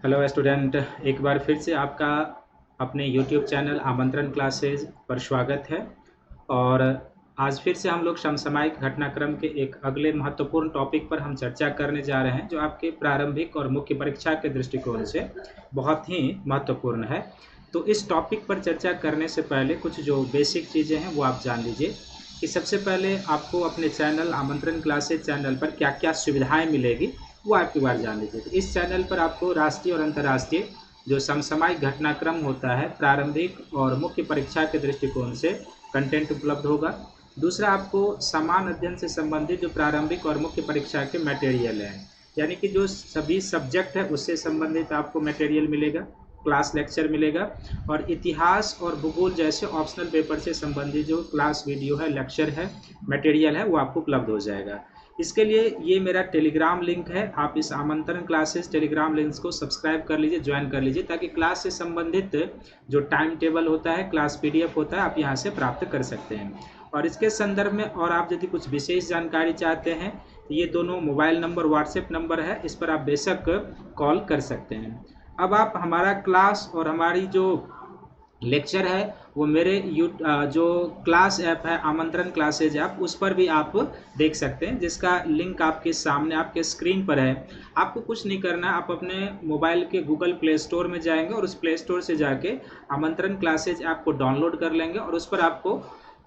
Hello student, एक बार फिर से आपका अपने यूट्यूब चैनल आमंत्रण क्लासेज पर स्वागत है। और आज फिर से हम लोग समसामयिक घटनाक्रम के एक अगले महत्वपूर्ण टॉपिक पर हम चर्चा करने जा रहे हैं, जो आपके प्रारंभिक और मुख्य परीक्षा के दृष्टिकोण से बहुत ही महत्वपूर्ण है। तो इस टॉपिक पर चर्चा करने से पहले कुछ जो बेसिक चीज़ें हैं वो आप जान लीजिए कि सबसे पहले आपको अपने चैनल आमंत्रण क्लासेज चैनल पर क्या क्या सुविधाएं मिलेगी वो आप एक बार जान लीजिए। तो इस चैनल पर आपको राष्ट्रीय और अंतर्राष्ट्रीय जो समसामयिक घटनाक्रम होता है प्रारंभिक और मुख्य परीक्षा के दृष्टिकोण से कंटेंट उपलब्ध होगा। दूसरा, आपको समान अध्ययन से संबंधित जो प्रारंभिक और मुख्य परीक्षा के मटेरियल हैं, यानी कि जो सभी सब्जेक्ट है उससे संबंधित आपको मटेरियल मिलेगा, क्लास लेक्चर मिलेगा। और इतिहास और भूगोल जैसे ऑप्शनल पेपर से संबंधित जो क्लास वीडियो है, लेक्चर है, मटेरियल है, वो आपको उपलब्ध हो जाएगा। इसके लिए ये मेरा टेलीग्राम लिंक है, आप इस आमंत्रण क्लासेस टेलीग्राम लिंक्स को सब्सक्राइब कर लीजिए, ज्वाइन कर लीजिए, ताकि क्लास से संबंधित जो टाइम टेबल होता है, क्लास पीडीएफ होता है, आप यहाँ से प्राप्त कर सकते हैं। और इसके संदर्भ में और आप यदि कुछ विशेष जानकारी चाहते हैं तो ये दोनों मोबाइल नंबर व्हाट्सएप नंबर है, इस पर आप बेशक कॉल कर सकते हैं। अब आप हमारा क्लास और हमारी जो लेक्चर है वो मेरे जो क्लास ऐप है आमंत्रण क्लासेज ऐप, उस पर भी आप देख सकते हैं, जिसका लिंक आपके सामने आपके स्क्रीन पर है। आपको कुछ नहीं करना, आप अपने मोबाइल के गूगल प्ले स्टोर में जाएंगे और उस प्ले स्टोर से जाके आमंत्रण क्लासेज ऐप को डाउनलोड कर लेंगे और उस पर आपको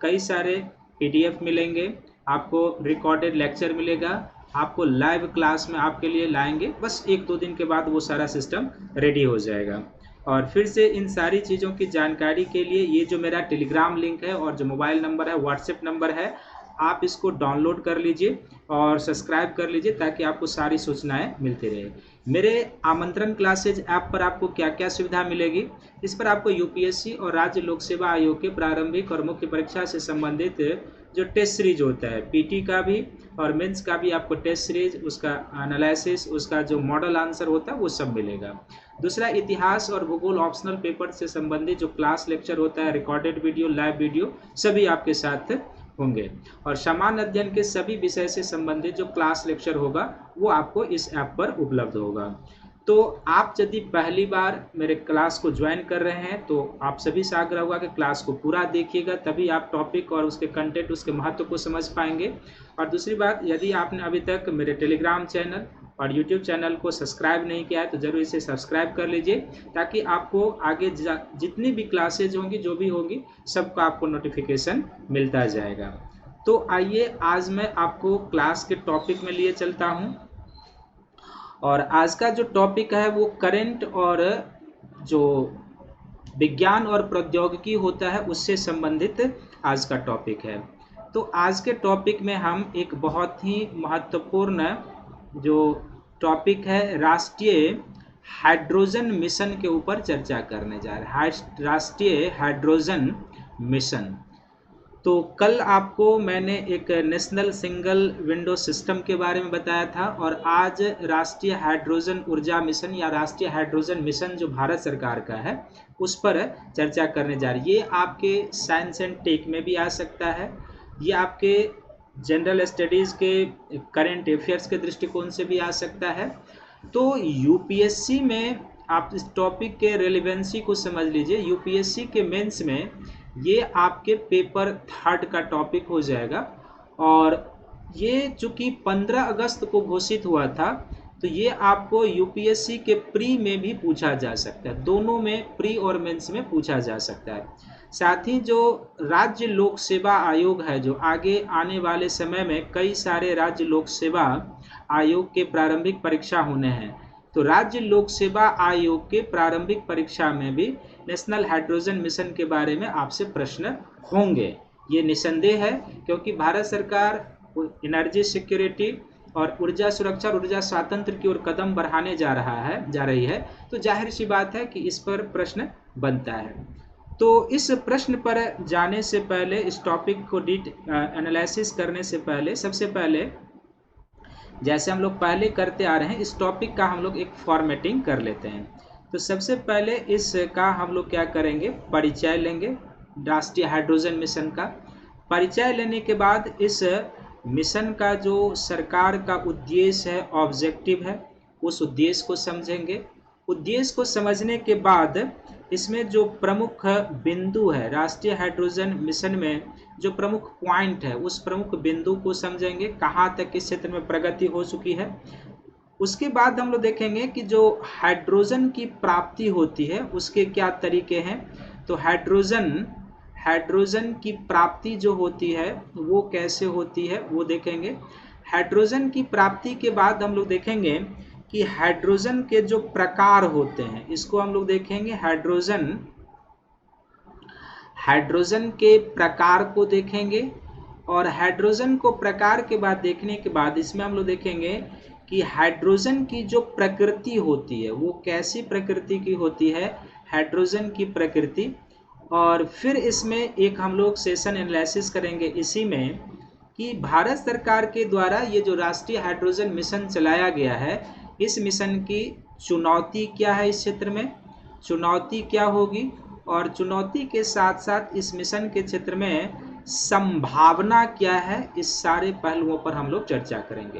कई सारे पीडीएफ मिलेंगे, आपको रिकॉर्डेड लेक्चर मिलेगा, आपको लाइव क्लास में आपके लिए लाएंगे। बस 1-2 दिन के बाद वो सारा सिस्टम रेडी हो जाएगा। और फिर से इन सारी चीज़ों की जानकारी के लिए ये जो मेरा टेलीग्राम लिंक है और जो मोबाइल नंबर है, व्हाट्सएप नंबर है, आप इसको डाउनलोड कर लीजिए और सब्सक्राइब कर लीजिए, ताकि आपको सारी सूचनाएं मिलती रहे। मेरे आमंत्रण क्लासेज ऐप पर आपको क्या क्या सुविधा मिलेगी, इस पर आपको यूपीएससी और राज्य लोक सेवा आयोग के प्रारंभिक और मुख्य परीक्षा से संबंधित जो टेस्ट सीरीज होता है, पीटी का भी और मेंस का भी आपको टेस्ट सीरीज, उसका एनालिसिस, उसका जो मॉडल आंसर होता है वो सब मिलेगा। दूसरा, इतिहास और भूगोल ऑप्शनल पेपर से संबंधित जो क्लास लेक्चर होता है, रिकॉर्डेड वीडियो, लाइव वीडियो, सभी आपके साथ होंगे। और समान अध्ययन के सभी विषय से संबंधित जो क्लास लेक्चर होगा वो आपको इस ऐप पर उपलब्ध होगा। तो आप यदि पहली बार मेरे क्लास को ज्वाइन कर रहे हैं तो आप सभी से आग्रह होगा कि क्लास को पूरा देखिएगा, तभी आप टॉपिक और उसके कंटेंट, उसके महत्व को समझ पाएंगे। और दूसरी बात, यदि आपने अभी तक मेरे टेलीग्राम चैनल और यूट्यूब चैनल को सब्सक्राइब नहीं किया है तो ज़रूर इसे सब्सक्राइब कर लीजिए, ताकि आपको आगे जितनी भी क्लासेज होंगी, जो भी होंगी, सबका आपको नोटिफिकेशन मिलता जाएगा। तो आइए आज मैं आपको क्लास के टॉपिक में लिए चलता हूं। और आज का जो टॉपिक है वो करंट और जो विज्ञान और प्रौद्योगिकी होता है उससे संबंधित आज का टॉपिक है। तो आज के टॉपिक में हम एक बहुत ही महत्वपूर्ण जो टॉपिक है, राष्ट्रीय हाइड्रोजन मिशन के ऊपर चर्चा करने जा रहे हैं। राष्ट्रीय हाइड्रोजन मिशन। तो कल आपको मैंने एक नेशनल सिंगल विंडो सिस्टम के बारे में बताया था, और आज राष्ट्रीय हाइड्रोजन ऊर्जा मिशन या राष्ट्रीय हाइड्रोजन मिशन जो भारत सरकार का है उस पर चर्चा करने जा रही है। ये आपके साइंस एंड टेक में भी आ सकता है, ये आपके जनरल स्टडीज़ के करंट अफेयर्स के दृष्टिकोण से भी आ सकता है। तो यूपीएससी में आप इस टॉपिक के रेलेवेंसी को समझ लीजिए। यूपीएससी के मेंस में ये आपके पेपर 3 का टॉपिक हो जाएगा, और ये चूँकि 15 अगस्त को घोषित हुआ था, तो ये आपको यूपीएससी के प्री में भी पूछा जा सकता है, दोनों में, प्री और मेंस में पूछा जा सकता है। साथ ही जो राज्य लोक सेवा आयोग है, जो आगे आने वाले समय में कई सारे राज्य लोक सेवा आयोग के प्रारंभिक परीक्षा होने हैं, तो राज्य लोक सेवा आयोग के प्रारंभिक परीक्षा में भी नेशनल हाइड्रोजन मिशन के बारे में आपसे प्रश्न होंगे। ये निसंदेह है, क्योंकि भारत सरकार एनर्जी सिक्योरिटी और ऊर्जा सुरक्षा और ऊर्जा स्वातंत्र की ओर कदम बढ़ाने जा रही है, तो जाहिर सी बात है कि इस पर प्रश्न बनता है। तो इस प्रश्न पर जाने से पहले, इस टॉपिक को एनालिसिस करने से पहले, सबसे पहले जैसे हम लोग पहले करते आ रहे हैं, इस टॉपिक का हम लोग एक फॉर्मेटिंग कर लेते हैं। तो सबसे पहले इसका हम लोग क्या करेंगे, परिचय लेंगे राष्ट्रीय हाइड्रोजन मिशन का। परिचय लेने के बाद इस मिशन का जो सरकार का उद्देश्य है, ऑब्जेक्टिव है, उस उद्देश्य को समझेंगे। उद्देश्य को समझने के बाद इसमें जो प्रमुख बिंदु है राष्ट्रीय हाइड्रोजन मिशन में, जो प्रमुख पॉइंट है उस प्रमुख बिंदु को समझेंगे, कहाँ तक इस क्षेत्र में प्रगति हो चुकी है। उसके बाद हम लोग देखेंगे कि जो हाइड्रोजन की प्राप्ति होती है उसके क्या तरीके हैं। तो हाइड्रोजन की प्राप्ति जो होती है वो कैसे होती है वो देखेंगे। हाइड्रोजन की प्राप्ति के बाद हम लोग देखेंगे कि हाइड्रोजन के जो प्रकार होते हैं इसको हम लोग देखेंगे। हाइड्रोजन के प्रकार को देखेंगे, और हाइड्रोजन को प्रकार के बाद देखने के बाद इसमें हम लोग देखेंगे कि हाइड्रोजन की जो प्रकृति होती है वो कैसी प्रकृति की होती है, हाइड्रोजन की प्रकृति। और फिर इसमें एक हम लोग सेशन एनालिसिस करेंगे इसी में कि भारत सरकार के द्वारा ये जो राष्ट्रीय हाइड्रोजन मिशन चलाया गया है, इस मिशन की चुनौती क्या है, इस क्षेत्र में चुनौती क्या होगी, और चुनौती के साथ साथ इस मिशन के क्षेत्र में संभावना क्या है, इस सारे पहलुओं पर हम लोग चर्चा करेंगे।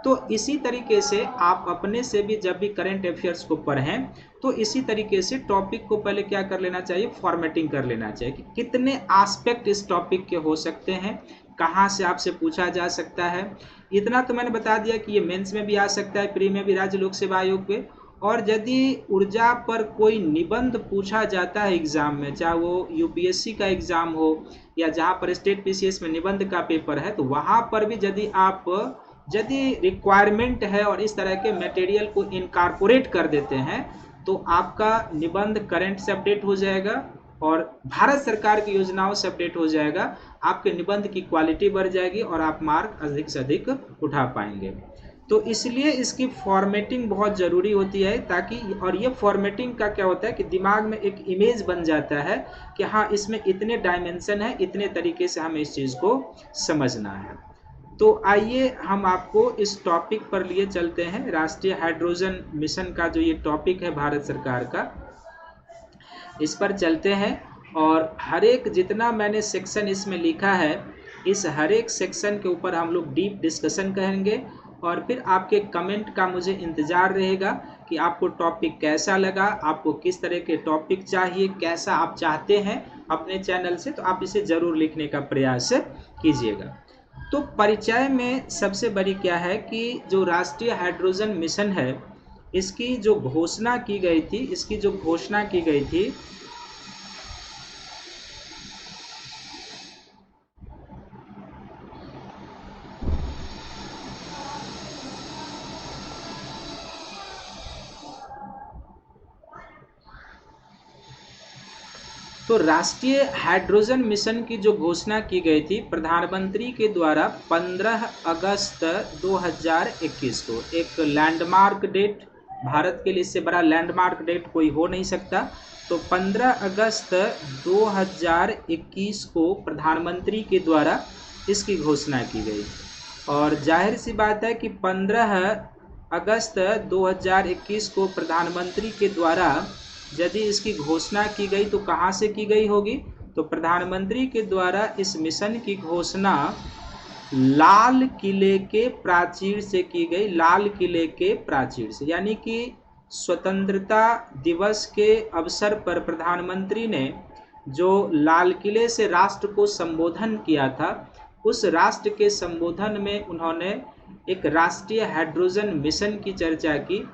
तो इसी तरीके से आप अपने से भी जब भी करंट अफेयर्स को पढ़ें तो इसी तरीके से टॉपिक को पहले क्या कर लेना चाहिए, फॉर्मेटिंग कर लेना चाहिए कि कितने एस्पेक्ट इस टॉपिक के हो सकते हैं, कहाँ से आपसे पूछा जा सकता है। इतना तो मैंने बता दिया कि ये मेंस में भी आ सकता है, प्री में भी, राज्य लोक सेवा आयोग पे। और यदि ऊर्जा पर कोई निबंध पूछा जाता है एग्जाम में, चाहे वो यूपीएससी का एग्जाम हो या जहाँ पर स्टेट पीसीएस में निबंध का पेपर है, तो वहाँ पर भी यदि रिक्वायरमेंट है और इस तरह के मटेरियल को इनकॉर्पोरेट कर देते हैं तो आपका निबंध करंट से अपडेट हो जाएगा और भारत सरकार की योजनाओं से अपडेट हो जाएगा, आपके निबंध की क्वालिटी बढ़ जाएगी और आप मार्क अधिक से अधिक उठा पाएंगे। तो इसलिए इसकी फॉर्मेटिंग बहुत ज़रूरी होती है ताकि, और ये फॉर्मेटिंग का क्या होता है कि दिमाग में एक इमेज बन जाता है कि हाँ इसमें इतने डायमेंशन है, इतने तरीके से हमें इस चीज़ को समझना है। तो आइए हम आपको इस टॉपिक पर लिए चलते हैं। राष्ट्रीय हाइड्रोजन मिशन का जो ये टॉपिक है भारत सरकार का, इस पर चलते हैं और हर एक जितना मैंने सेक्शन इसमें लिखा है, इस हर एक सेक्शन के ऊपर हम लोग डीप डिस्कशन करेंगे और फिर आपके कमेंट का मुझे इंतज़ार रहेगा कि आपको टॉपिक कैसा लगा, आपको किस तरह के टॉपिक चाहिए, कैसा आप चाहते हैं अपने चैनल से, तो आप इसे ज़रूर लिखने का प्रयास कीजिएगा। तो परिचय में सबसे बड़ी क्या है कि जो राष्ट्रीय हाइड्रोजन मिशन है इसकी जो घोषणा की गई थी, तो राष्ट्रीय हाइड्रोजन मिशन की जो घोषणा की गई थी प्रधानमंत्री के द्वारा 15 अगस्त 2021 को, एक लैंडमार्क डेट, भारत के लिए इससे बड़ा लैंडमार्क डेट कोई हो नहीं सकता। तो 15 अगस्त 2021 को प्रधानमंत्री के द्वारा इसकी घोषणा की गई और जाहिर सी बात है कि 15 अगस्त 2021 को प्रधानमंत्री के द्वारा यदि इसकी घोषणा की गई तो कहाँ से की गई होगी, तो प्रधानमंत्री के द्वारा इस मिशन की घोषणा लाल किले के प्राचीर से की गई, लाल किले के प्राचीर से, यानी कि स्वतंत्रता दिवस के अवसर पर प्रधानमंत्री ने जो लाल किले से राष्ट्र को संबोधन किया था, उस राष्ट्र के संबोधन में उन्होंने एक राष्ट्रीय हाइड्रोजन मिशन की चर्चा की।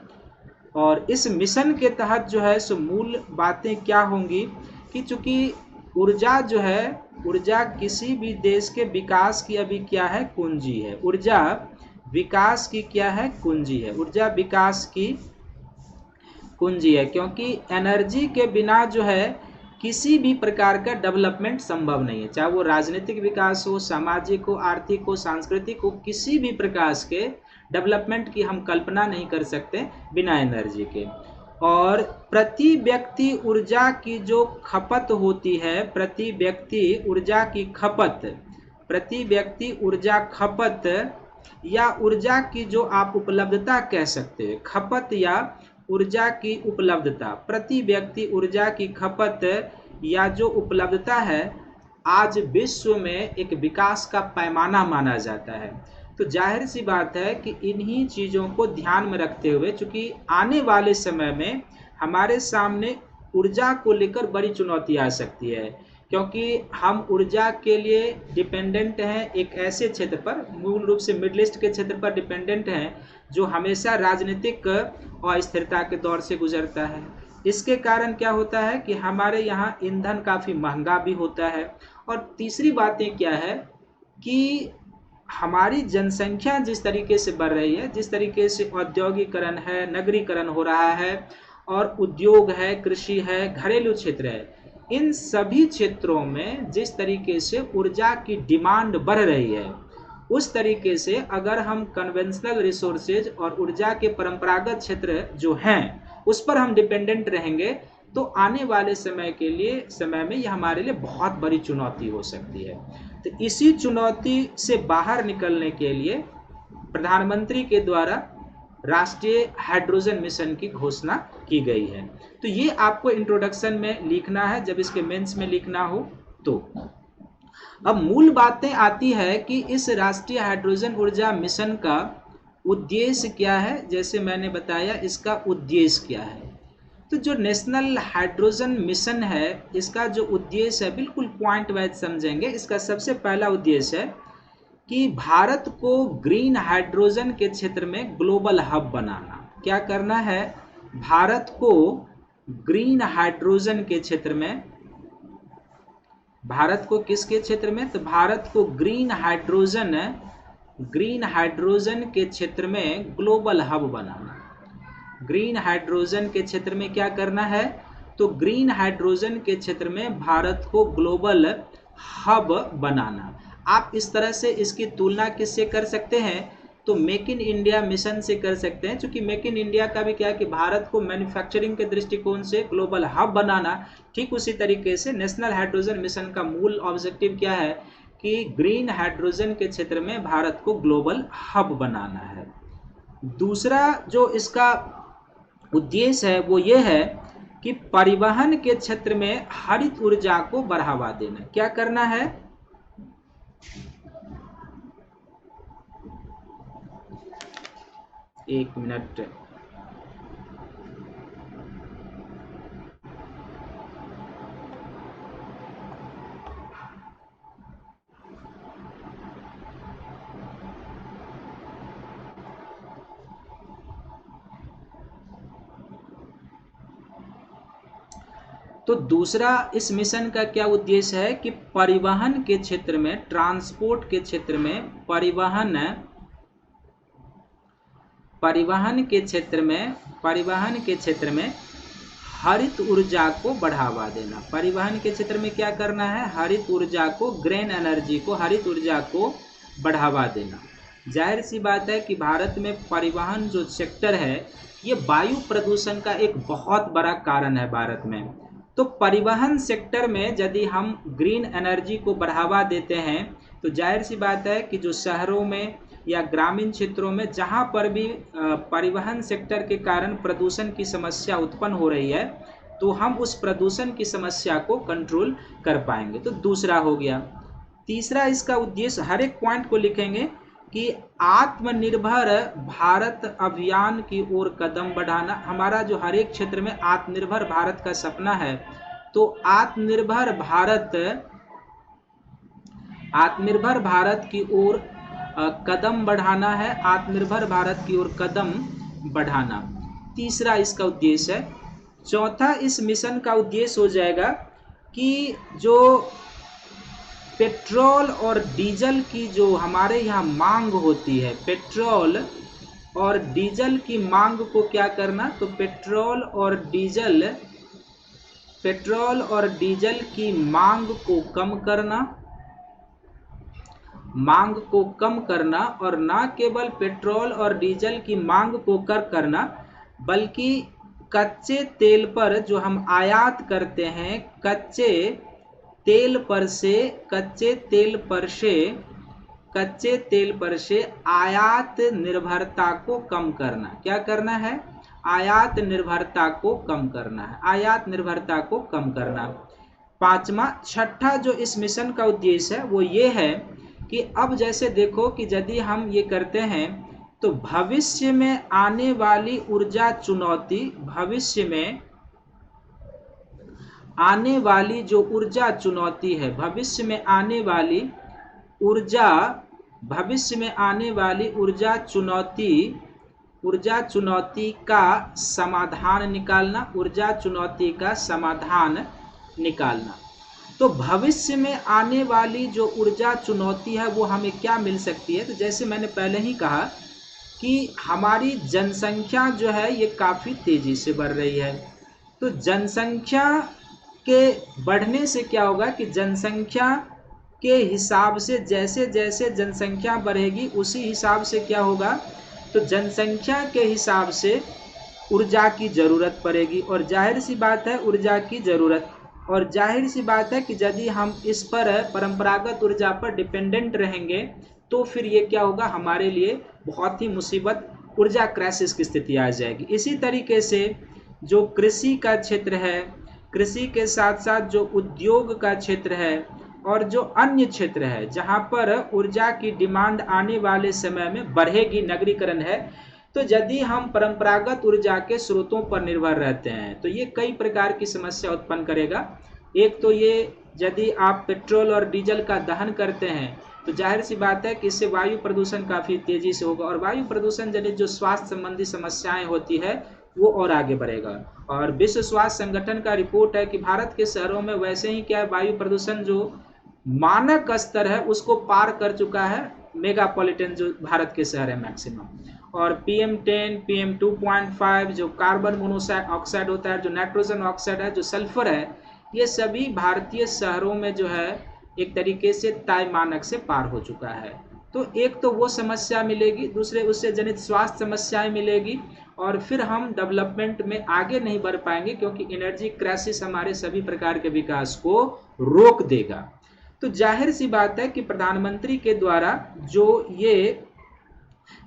और इस मिशन के तहत जो है सो मूल बातें क्या होंगी कि चूँकि ऊर्जा जो है, ऊर्जा किसी भी देश के विकास की अभी क्या है, कुंजी है। ऊर्जा विकास की क्या है, कुंजी है। ऊर्जा विकास की कुंजी है, क्योंकि एनर्जी के बिना जो है किसी भी प्रकार का डेवलपमेंट संभव नहीं है, चाहे वो राजनीतिक विकास हो, सामाजिक हो, आर्थिक हो, सांस्कृतिक हो, किसी भी प्रकार के डेवलपमेंट की हम कल्पना नहीं कर सकते बिना एनर्जी के। और प्रति व्यक्ति ऊर्जा की जो खपत होती है, प्रति व्यक्ति ऊर्जा की खपत, प्रति व्यक्ति ऊर्जा खपत या ऊर्जा की जो आप उपलब्धता कह सकते हैं, खपत या ऊर्जा की उपलब्धता, प्रति व्यक्ति ऊर्जा की खपत या जो उपलब्धता है, आज विश्व में एक विकास का पैमाना माना जाता है। तो जाहिर सी बात है कि इन्हीं चीज़ों को ध्यान में रखते हुए, चूंकि आने वाले समय में हमारे सामने ऊर्जा को लेकर बड़ी चुनौती आ सकती है, क्योंकि हम ऊर्जा के लिए डिपेंडेंट हैं एक ऐसे क्षेत्र पर, मूल रूप से मिडिल ईस्ट के क्षेत्र पर डिपेंडेंट हैं, जो हमेशा राजनीतिक अस्थिरता के दौर से गुजरता है। इसके कारण क्या होता है कि हमारे यहाँ ईंधन काफ़ी महंगा भी होता है। और तीसरी बातें क्या है कि हमारी जनसंख्या जिस तरीके से बढ़ रही है, जिस तरीके से औद्योगिकरण है, नगरीकरण हो रहा है, और उद्योग है, कृषि है, घरेलू क्षेत्र है, इन सभी क्षेत्रों में जिस तरीके से ऊर्जा की डिमांड बढ़ रही है, उस तरीके से अगर हम कन्वेंशनल रिसोर्सेज और ऊर्जा के परंपरागत क्षेत्र जो हैं उस पर हम डिपेंडेंट रहेंगे, तो आने वाले समय में यह हमारे लिए बहुत बड़ी चुनौती हो सकती है। तो इसी चुनौती से बाहर निकलने के लिए प्रधानमंत्री के द्वारा राष्ट्रीय हाइड्रोजन मिशन की घोषणा की गई है। तो ये आपको इंट्रोडक्शन में लिखना है जब इसके मेंस में लिखना हो तो। अब मूल बातें आती है कि इस राष्ट्रीय हाइड्रोजन ऊर्जा मिशन का उद्देश्य क्या है। जैसे मैंने बताया, इसका उद्देश्य क्या है। तो जो नेशनल हाइड्रोजन मिशन है, इसका जो उद्देश्य है, बिल्कुल पॉइंट वाइज समझेंगे। इसका सबसे पहला उद्देश्य है कि भारत को ग्रीन हाइड्रोजन के क्षेत्र में ग्लोबल हब बनाना। क्या करना है? भारत को ग्रीन हाइड्रोजन के क्षेत्र में, भारत को किसके क्षेत्र में? तो भारत को ग्रीन हाइड्रोजन के क्षेत्र में ग्लोबल हब बनाना। ग्रीन हाइड्रोजन के क्षेत्र में क्या करना है? तो ग्रीन हाइड्रोजन के क्षेत्र में भारत को ग्लोबल हब बनाना। आप इस तरह से इसकी तुलना किससे कर सकते हैं? तो मेक इन इंडिया मिशन से कर सकते हैं, क्योंकि मेक इन इंडिया का भी क्या है कि भारत को मैन्युफैक्चरिंग के दृष्टिकोण से ग्लोबल हब बनाना। ठीक उसी तरीके से नेशनल हाइड्रोजन मिशन का मूल ऑब्जेक्टिव क्या है कि ग्रीन हाइड्रोजन के क्षेत्र में भारत को ग्लोबल हब बनाना है। दूसरा जो इसका उद्देश्य है वो ये है कि परिवहन के क्षेत्र में हरित ऊर्जा को बढ़ावा देना। क्या करना है? एक मिनट। तो दूसरा इस मिशन का क्या उद्देश्य है कि परिवहन के क्षेत्र में, ट्रांसपोर्ट के क्षेत्र में, परिवहन के क्षेत्र में हरित ऊर्जा को बढ़ावा देना। परिवहन के क्षेत्र में क्या करना है? हरित ऊर्जा को, ग्रीन एनर्जी को, हरित ऊर्जा को बढ़ावा देना। जाहिर सी बात है कि भारत में परिवहन जो सेक्टर है ये वायु प्रदूषण का एक बहुत बड़ा कारण है भारत में। तो परिवहन सेक्टर में यदि हम ग्रीन एनर्जी को बढ़ावा देते हैं तो जाहिर सी बात है कि जो शहरों में या ग्रामीण क्षेत्रों में जहां पर भी परिवहन सेक्टर के कारण प्रदूषण की समस्या उत्पन्न हो रही है, तो हम उस प्रदूषण की समस्या को कंट्रोल कर पाएंगे। तो दूसरा हो गया। तीसरा इसका उद्देश्य, हर एक पॉइंट को लिखेंगे कि आत्मनिर्भर भारत अभियान की ओर कदम बढ़ाना। हमारा जो हर एक क्षेत्र में आत्मनिर्भर भारत का सपना है, तो आत्मनिर्भर भारत की ओर कदम बढ़ाना है। आत्मनिर्भर भारत की ओर कदम बढ़ाना तीसरा इसका उद्देश्य है। चौथा इस मिशन का उद्देश्य हो जाएगा कि जो पेट्रोल और डीजल की जो हमारे यहाँ मांग होती है, पेट्रोल और डीजल की मांग को क्या करना? तो पेट्रोल और डीजल की मांग को कम करना, और ना केवल पेट्रोल और डीजल की मांग को कम करना, बल्कि कच्चे तेल पर जो हम आयात करते हैं, कच्चे तेल पर से आयात निर्भरता को कम करना। क्या करना है? आयात निर्भरता को कम करना। छठा जो इस मिशन का उद्देश्य है वो ये है कि अब जैसे देखो कि यदि हम ये करते हैं तो भविष्य में आने वाली ऊर्जा चुनौती, भविष्य में आने वाली जो ऊर्जा चुनौती है, भविष्य में आने वाली ऊर्जा, भविष्य में आने वाली ऊर्जा चुनौती का समाधान निकालना, ऊर्जा चुनौती का समाधान निकालना। तो भविष्य में आने वाली जो ऊर्जा चुनौती है वो हमें क्या मिल सकती है? तो जैसे मैंने पहले ही कहा कि हमारी जनसंख्या जो है ये काफ़ी तेज़ी से बढ़ रही है। तो जनसंख्या के बढ़ने से क्या होगा कि जनसंख्या के हिसाब से जैसे जैसे जनसंख्या बढ़ेगी उसी हिसाब से क्या होगा, तो जनसंख्या के हिसाब से ऊर्जा की ज़रूरत पड़ेगी। और जाहिर सी बात है ऊर्जा की ज़रूरत, और जाहिर सी बात है कि यदि हम इस पर परंपरागत ऊर्जा पर डिपेंडेंट रहेंगे तो फिर ये क्या होगा, हमारे लिए बहुत ही मुसीबत, ऊर्जा क्राइसिस की स्थिति आ जाएगी। इसी तरीके से जो कृषि का क्षेत्र है, कृषि के साथ साथ जो उद्योग का क्षेत्र है और जो अन्य क्षेत्र है जहाँ पर ऊर्जा की डिमांड आने वाले समय में बढ़ेगी, नगरीकरण है, तो यदि हम परंपरागत ऊर्जा के स्रोतों पर निर्भर रहते हैं तो ये कई प्रकार की समस्या उत्पन्न करेगा। एक तो ये, यदि आप पेट्रोल और डीजल का दहन करते हैं तो जाहिर सी बात है कि इससे वायु प्रदूषण काफ़ी तेज़ी से होगा, और वायु प्रदूषण जनित जो स्वास्थ्य संबंधी समस्याएं होती है वो और आगे बढ़ेगा। और विश्व स्वास्थ्य संगठन का रिपोर्ट है कि भारत के शहरों में वैसे ही क्या है, वायु प्रदूषण जो मानक स्तर है उसको पार कर चुका है, मेगापॉलिटन जो भारत के शहर है मैक्सिमम। और PM10, PM2.5 जो कार्बन मोनोऑक्साइड होता है, जो नाइट्रोजन ऑक्साइड है, जो सल्फर है, ये सभी भारतीय शहरों में जो है एक तरीके से तय मानक से पार हो चुका है। तो एक तो वो समस्या मिलेगी, दूसरे उससे जनित स्वास्थ्य समस्याएं मिलेगी, और फिर हम डेवलपमेंट में आगे नहीं बढ़ पाएंगे क्योंकि एनर्जी क्राइसिस हमारे सभी प्रकार के विकास को रोक देगा। तो जाहिर सी बात है कि प्रधानमंत्री के द्वारा जो ये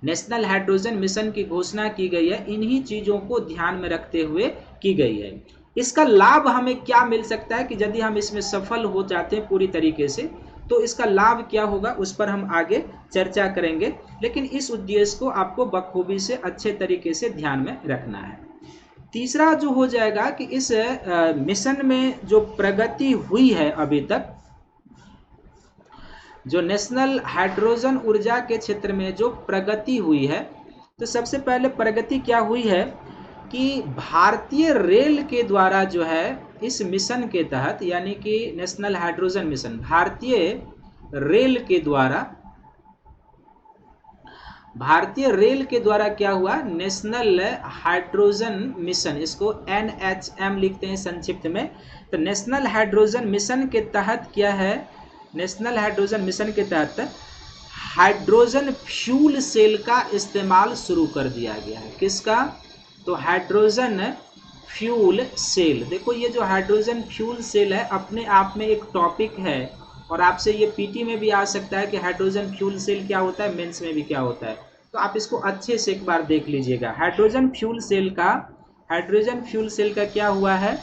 नेशनल हाइड्रोजन मिशन की घोषणा की गई है, इन्हीं चीज़ों को ध्यान में रखते हुए की गई है। इसका लाभ हमें क्या मिल सकता है कि यदि हम इसमें सफल हो जाते हैं पूरी तरीके से, तो इसका लाभ क्या होगा उस पर हम आगे चर्चा करेंगे, लेकिन इस उद्देश्य को आपको बखूबी से अच्छे तरीके से ध्यान में रखना है। तीसरा जो हो जाएगा कि इस मिशन में जो प्रगति हुई है अभी तक, जो नेशनल हाइड्रोजन ऊर्जा के क्षेत्र में जो प्रगति हुई है, तो सबसे पहले प्रगति क्या हुई है कि भारतीय रेल के द्वारा जो है इस मिशन के तहत, यानी कि नेशनल हाइड्रोजन मिशन, भारतीय रेल के द्वारा क्या हुआ, नेशनल हाइड्रोजन मिशन, इसको NHM लिखते हैं संक्षिप्त में। तो नेशनल हाइड्रोजन मिशन के तहत क्या है, नेशनल हाइड्रोजन मिशन के तहत हाइड्रोजन फ्यूल सेल का इस्तेमाल शुरू कर दिया गया है। किसका, तो हाइड्रोजन फ्यूल सेल। देखो ये जो हाइड्रोजन फ्यूल सेल है अपने आप में एक टॉपिक है, और आपसे ये PT में भी आ सकता है कि हाइड्रोजन फ्यूल सेल क्या होता है, मेंस में भी क्या होता है, तो आप इसको अच्छे से एक बार देख लीजिएगा। हाइड्रोजन फ्यूल सेल का क्या हुआ है,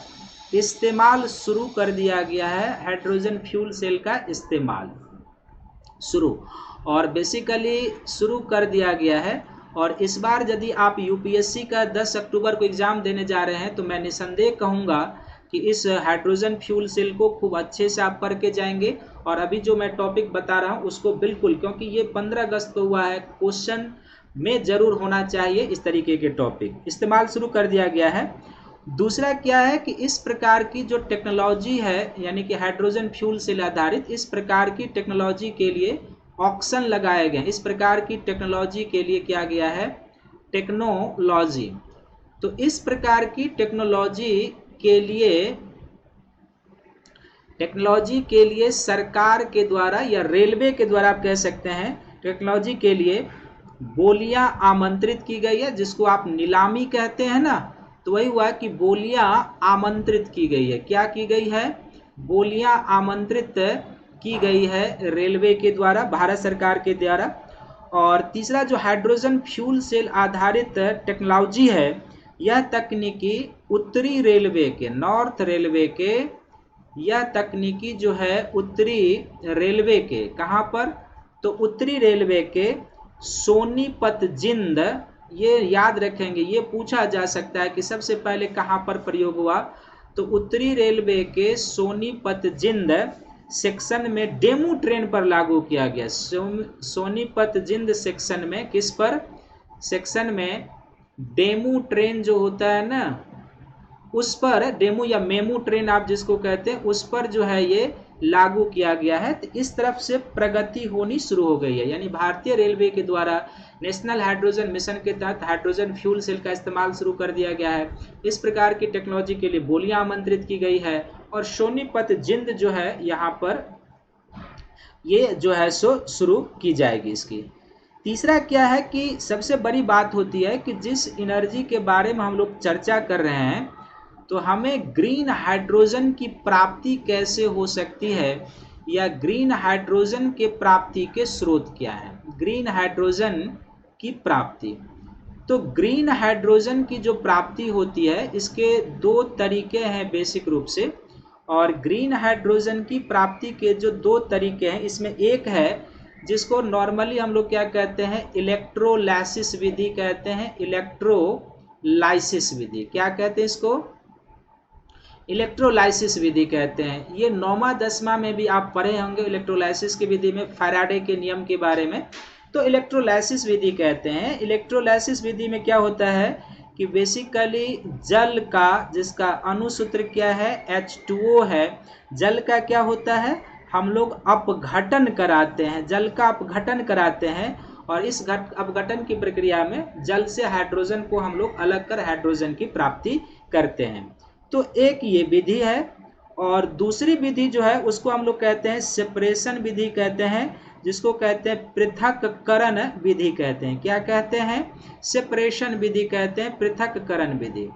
इस्तेमाल शुरू कर दिया गया है, हाइड्रोजन फ्यूल सेल का इस्तेमाल शुरू, और बेसिकली शुरू कर दिया गया है। और इस बार यदि आप UPSC का 10 अक्टूबर को एग्ज़ाम देने जा रहे हैं तो मैं निसंदेह कहूँगा कि इस हाइड्रोजन फ्यूल सेल को खूब अच्छे से आप पढ़ के जाएंगे, और अभी जो मैं टॉपिक बता रहा हूँ उसको बिल्कुल, क्योंकि ये 15 अगस्त को हुआ है, क्वेश्चन में ज़रूर होना चाहिए इस तरीके के टॉपिक, इस्तेमाल शुरू कर दिया गया है। दूसरा क्या है कि इस प्रकार की जो टेक्नोलॉजी है, यानी कि हाइड्रोजन फ्यूल सेल आधारित, इस प्रकार की टेक्नोलॉजी के लिए ऑक्शन लगाए गए, इस प्रकार की टेक्नोलॉजी के लिए क्या गया है, टेक्नोलॉजी। तो इस प्रकार की टेक्नोलॉजी के लिए सरकार के द्वारा या रेलवे के द्वारा आप कह सकते हैं, टेक्नोलॉजी के लिए बोलियां आमंत्रित की गई है, जिसको आप नीलामी कहते हैं ना, तो वही हुआ कि बोलियां आमंत्रित की गई है। क्या की गई है, बोलियां आमंत्रित की गई है रेलवे के द्वारा, भारत सरकार के द्वारा। और तीसरा जो हाइड्रोजन फ्यूल सेल आधारित टेक्नोलॉजी है, यह तकनीकी उत्तरी रेलवे के, नॉर्थ रेलवे के, यह तकनीकी जो है उत्तरी रेलवे के, कहाँ पर, तो उत्तरी रेलवे के सोनीपत जिंद, ये याद रखेंगे, ये पूछा जा सकता है कि सबसे पहले कहाँ पर प्रयोग हुआ। तो उत्तरी रेलवे के सोनीपत जिंद सेक्शन में डेमू ट्रेन पर लागू किया गया। सोनीपत जिंद सेक्शन में किस पर, सेक्शन में डेमू ट्रेन जो होता है ना, उस पर, डेमू या मेमू ट्रेन आप जिसको कहते हैं, उस पर जो है ये लागू किया गया है। तो इस तरफ से प्रगति होनी शुरू हो गई है, यानी भारतीय रेलवे के द्वारा नेशनल हाइड्रोजन मिशन के तहत हाइड्रोजन फ्यूल सेल का इस्तेमाल शुरू कर दिया गया है। इस प्रकार की टेक्नोलॉजी के लिए बोलियां आमंत्रित की गई है और सोनीपत जिंद जो है यहाँ पर ये जो है सो शुरू की जाएगी इसकी। तीसरा क्या है कि सबसे बड़ी बात होती है कि जिस एनर्जी के बारे में हम लोग चर्चा कर रहे हैं, तो हमें ग्रीन हाइड्रोजन की प्राप्ति कैसे हो सकती है, या ग्रीन हाइड्रोजन के प्राप्ति के स्रोत क्या है। ग्रीन हाइड्रोजन की प्राप्ति, तो ग्रीन हाइड्रोजन की जो प्राप्ति होती है इसके दो तरीके हैं बेसिक रूप से। और ग्रीन हाइड्रोजन की प्राप्ति के जो दो तरीके हैं, इसमें एक है जिसको नॉर्मली हम लोग क्या कहते हैं, इलेक्ट्रोलाइसिस विधि कहते हैं। इलेक्ट्रोलाइसिस विधि क्या कहते हैं इसको, इलेक्ट्रोलाइसिस विधि कहते हैं। ये 9वां 10वां में भी आप पढ़े होंगे इलेक्ट्रोलाइसिस की विधि में, फैराडे के नियम के बारे में। तो इलेक्ट्रोलाइसिस विधि कहते हैं। इलेक्ट्रोलाइसिस विधि में क्या होता है कि बेसिकली जल का, जिसका अणुसूत्र क्या है, H2O है, जल का क्या होता है, हम लोग अपघटन कराते हैं, जल का अपघटन कराते हैं, और इस अपघटन की प्रक्रिया में जल से हाइड्रोजन को हम लोग अलग कर हाइड्रोजन की प्राप्ति करते हैं। तो एक ये विधि है, और दूसरी विधि जो है उसको हम लोग कहते हैं सेपरेशन विधि कहते हैं, जिसको कहते हैं पृथक्करण विधि कहते हैं। क्या कहते हैं, सेपरेशन विधि कहते हैं, पृथक्करण विधि।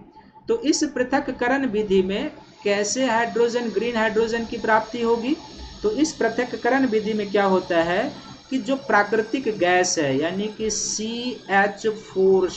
तो इस पृथक्करण विधि में कैसे हाइड्रोजन, ग्रीन हाइड्रोजन की प्राप्ति होगी। तो इस पृथक्करण विधि में क्या होता है कि जो प्राकृतिक गैस है, यानी कि CH4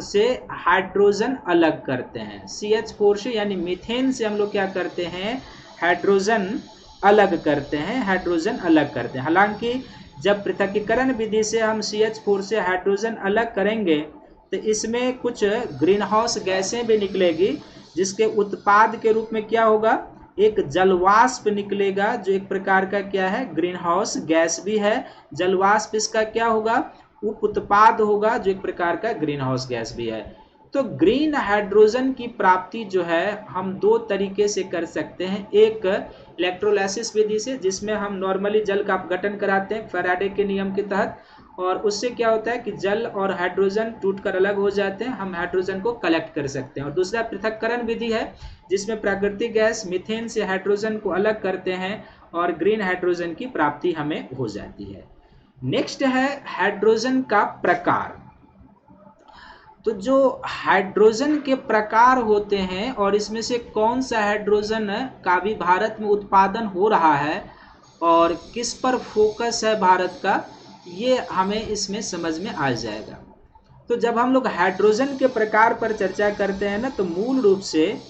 से हाइड्रोजन अलग करते हैं। CH4 से यानी मीथेन से हम लोग क्या करते हैं, हाइड्रोजन अलग करते हैं, हाइड्रोजन अलग करते हैं। हालांकि जब पृथक्करण विधि से हम CH4 से हाइड्रोजन अलग करेंगे तो इसमें कुछ ग्रीन हाउस गैसें भी निकलेगी, जिसके उत्पाद के रूप में क्या होगा, एक जलवाष्प निकलेगा, जो एक प्रकार का क्या है, ग्रीन हाउस गैस भी है। जलवाष्प इसका क्या होगा, उप उत्पाद होगा, जो एक प्रकार का ग्रीन हाउस गैस भी है। तो ग्रीन हाइड्रोजन की प्राप्ति जो है हम दो तरीके से कर सकते हैं। एक इलेक्ट्रोलाइसिस विधि से, जिसमें हम नॉर्मली जल का अपघटन कराते हैं फैराडे के नियम के तहत, और उससे क्या होता है कि जल और हाइड्रोजन टूटकर अलग हो जाते हैं, हम हाइड्रोजन को कलेक्ट कर सकते हैं। और दूसरा पृथक्करण विधि है, जिसमें प्राकृतिक गैस मीथेन से हाइड्रोजन को अलग करते हैं और ग्रीन हाइड्रोजन की प्राप्ति हमें हो जाती है। नेक्स्ट है हाइड्रोजन का प्रकार। तो जो हाइड्रोजन के प्रकार होते हैं और इसमें से कौन सा हाइड्रोजन का भी भारत में उत्पादन हो रहा है और किस पर फोकस है भारत का, ये हमें इसमें समझ में आ जाएगा। तो जब हम लोग हाइड्रोजन के प्रकार पर चर्चा करते हैं ना, तो मूल रूप से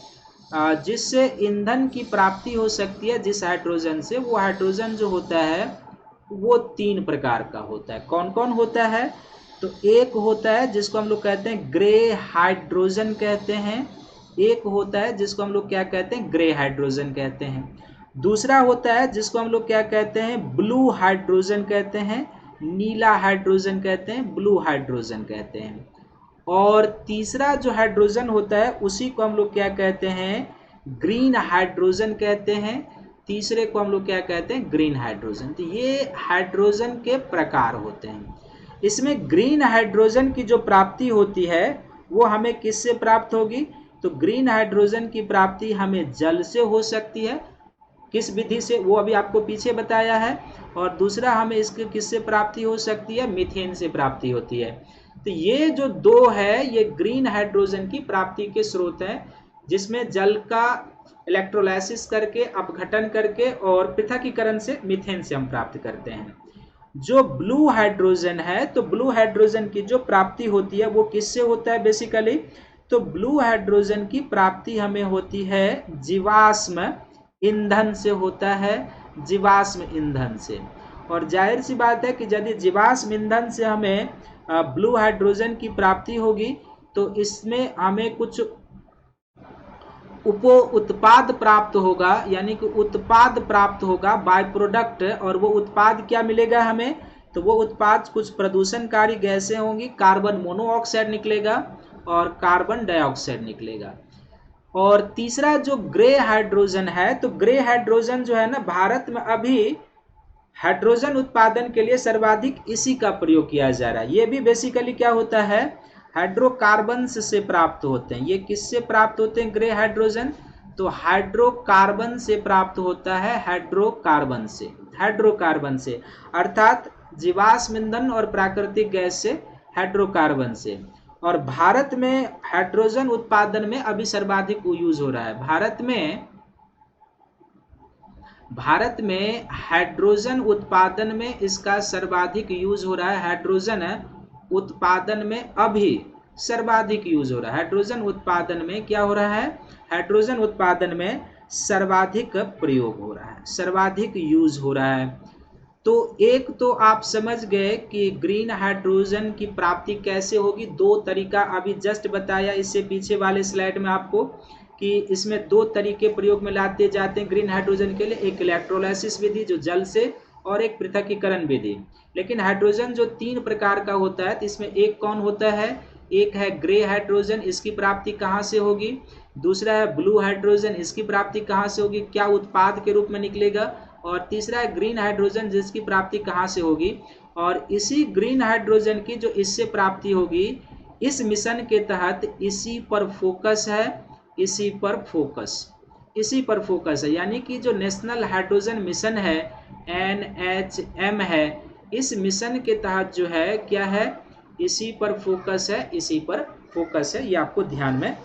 जिससे ईंधन की प्राप्ति हो सकती है जिस हाइड्रोजन से, वो हाइड्रोजन जो होता है वो 3 प्रकार का होता है। कौन कौन होता है, तो एक होता है जिसको हम लोग कहते हैं ग्रे हाइड्रोजन कहते हैं, एक होता है जिसको हम लोग क्या कहते हैं, ग्रे हाइड्रोजन कहते हैं। दूसरा होता है जिसको हम लोग क्या कहते हैं, ब्लू हाइड्रोजन कहते हैं, नीला हाइड्रोजन कहते हैं, ब्लू हाइड्रोजन कहते हैं। और तीसरा जो हाइड्रोजन होता है उसी को हम लोग क्या कहते हैं, ग्रीन हाइड्रोजन कहते हैं। तीसरे को हम लोग क्या कहते हैं, ग्रीन हाइड्रोजन। तो ये हाइड्रोजन के प्रकार होते हैं। इसमें ग्रीन हाइड्रोजन की जो प्राप्ति होती है वो हमें किससे प्राप्त होगी, तो ग्रीन हाइड्रोजन की प्राप्ति हमें जल से हो सकती है। किस विधि से, वो अभी आपको पीछे बताया है। और दूसरा हमें इसके किससे प्राप्ति हो सकती है, मीथेन से प्राप्ति होती है। तो ये जो दो है ये ग्रीन हाइड्रोजन की प्राप्ति के स्रोत हैं, जिसमें जल का इलेक्ट्रोलाइसिस करके, अपघटन करके और पृथक्करण से मीथेन से हम प्राप्त करते हैं। जो ब्लू हाइड्रोजन है, तो ब्लू हाइड्रोजन की जो प्राप्ति होती है वो किससे होता है बेसिकली, तो ब्लू हाइड्रोजन की प्राप्ति हमें होती है जीवाश्म ईंधन से होता है, जीवाश्म ईंधन से। और जाहिर सी बात है कि यदि जीवाश्म ईंधन से हमें ब्लू हाइड्रोजन की प्राप्ति होगी तो इसमें हमें कुछ उत्पाद प्राप्त होगा, यानी कि उत्पाद प्राप्त होगा, बाय प्रोडक्ट। और वो उत्पाद क्या मिलेगा हमें? तो वो उत्पाद कुछ प्रदूषणकारी गैसें होंगी, कार्बन मोनोऑक्साइड निकलेगा और कार्बन डाइऑक्साइड निकलेगा। और तीसरा जो ग्रे हाइड्रोजन है, तो ग्रे हाइड्रोजन जो है ना, भारत में अभी हाइड्रोजन उत्पादन के लिए सर्वाधिक इसी का प्रयोग किया जा रहा है। ये भी बेसिकली क्या होता है, हाइड्रोकार्बन से प्राप्त होते हैं। ये किससे प्राप्त होते हैं ग्रे हाइड्रोजन? तो हाइड्रोकार्बन से प्राप्त होता है, हाइड्रोकार्बन से अर्थात जीवाश्म ईंधन और प्राकृतिक गैस से, हाइड्रोकार्बन से। और भारत में हाइड्रोजन उत्पादन में अभी सर्वाधिक यूज हो रहा है। भारत में हाइड्रोजन उत्पादन में इसका सर्वाधिक यूज हो रहा है। हाइड्रोजन उत्पादन में अभी सर्वाधिक यूज हो रहा है। हाइड्रोजन उत्पादन में क्या हो रहा है? हाइड्रोजन उत्पादन में सर्वाधिक प्रयोग हो रहा है, सर्वाधिक यूज हो रहा है। तो एक तो आप समझ गए कि ग्रीन हाइड्रोजन की प्राप्ति कैसे होगी। दो तरीका अभी जस्ट बताया इससे पीछे वाले स्लाइड में आपको, कि इसमें दो तरीके प्रयोग में लाते जाते हैं ग्रीन हाइड्रोजन के लिए, एक इलेक्ट्रोलाइसिस विधि जो जल से, और एक पृथक्कीकरण विधि। लेकिन हाइड्रोजन जो 3 प्रकार का होता है, तो इसमें एक कौन होता है? एक है ग्रे हाइड्रोजन, इसकी प्राप्ति कहाँ से होगी? दूसरा है ब्लू हाइड्रोजन, इसकी प्राप्ति कहाँ से होगी, क्या उत्पाद के रूप में निकलेगा? और तीसरा है ग्रीन हाइड्रोजन, जिसकी प्राप्ति कहाँ से होगी? और इसी ग्रीन हाइड्रोजन की जो इससे प्राप्ति होगी, इस मिशन के तहत इसी पर फोकस है, इसी पर फोकस है। यानी कि जो नेशनल हाइड्रोजन मिशन है, NHM है, इस मिशन के तहत जो है क्या है, इसी पर फोकस है, इसी पर फोकस है। ये आपको ध्यान में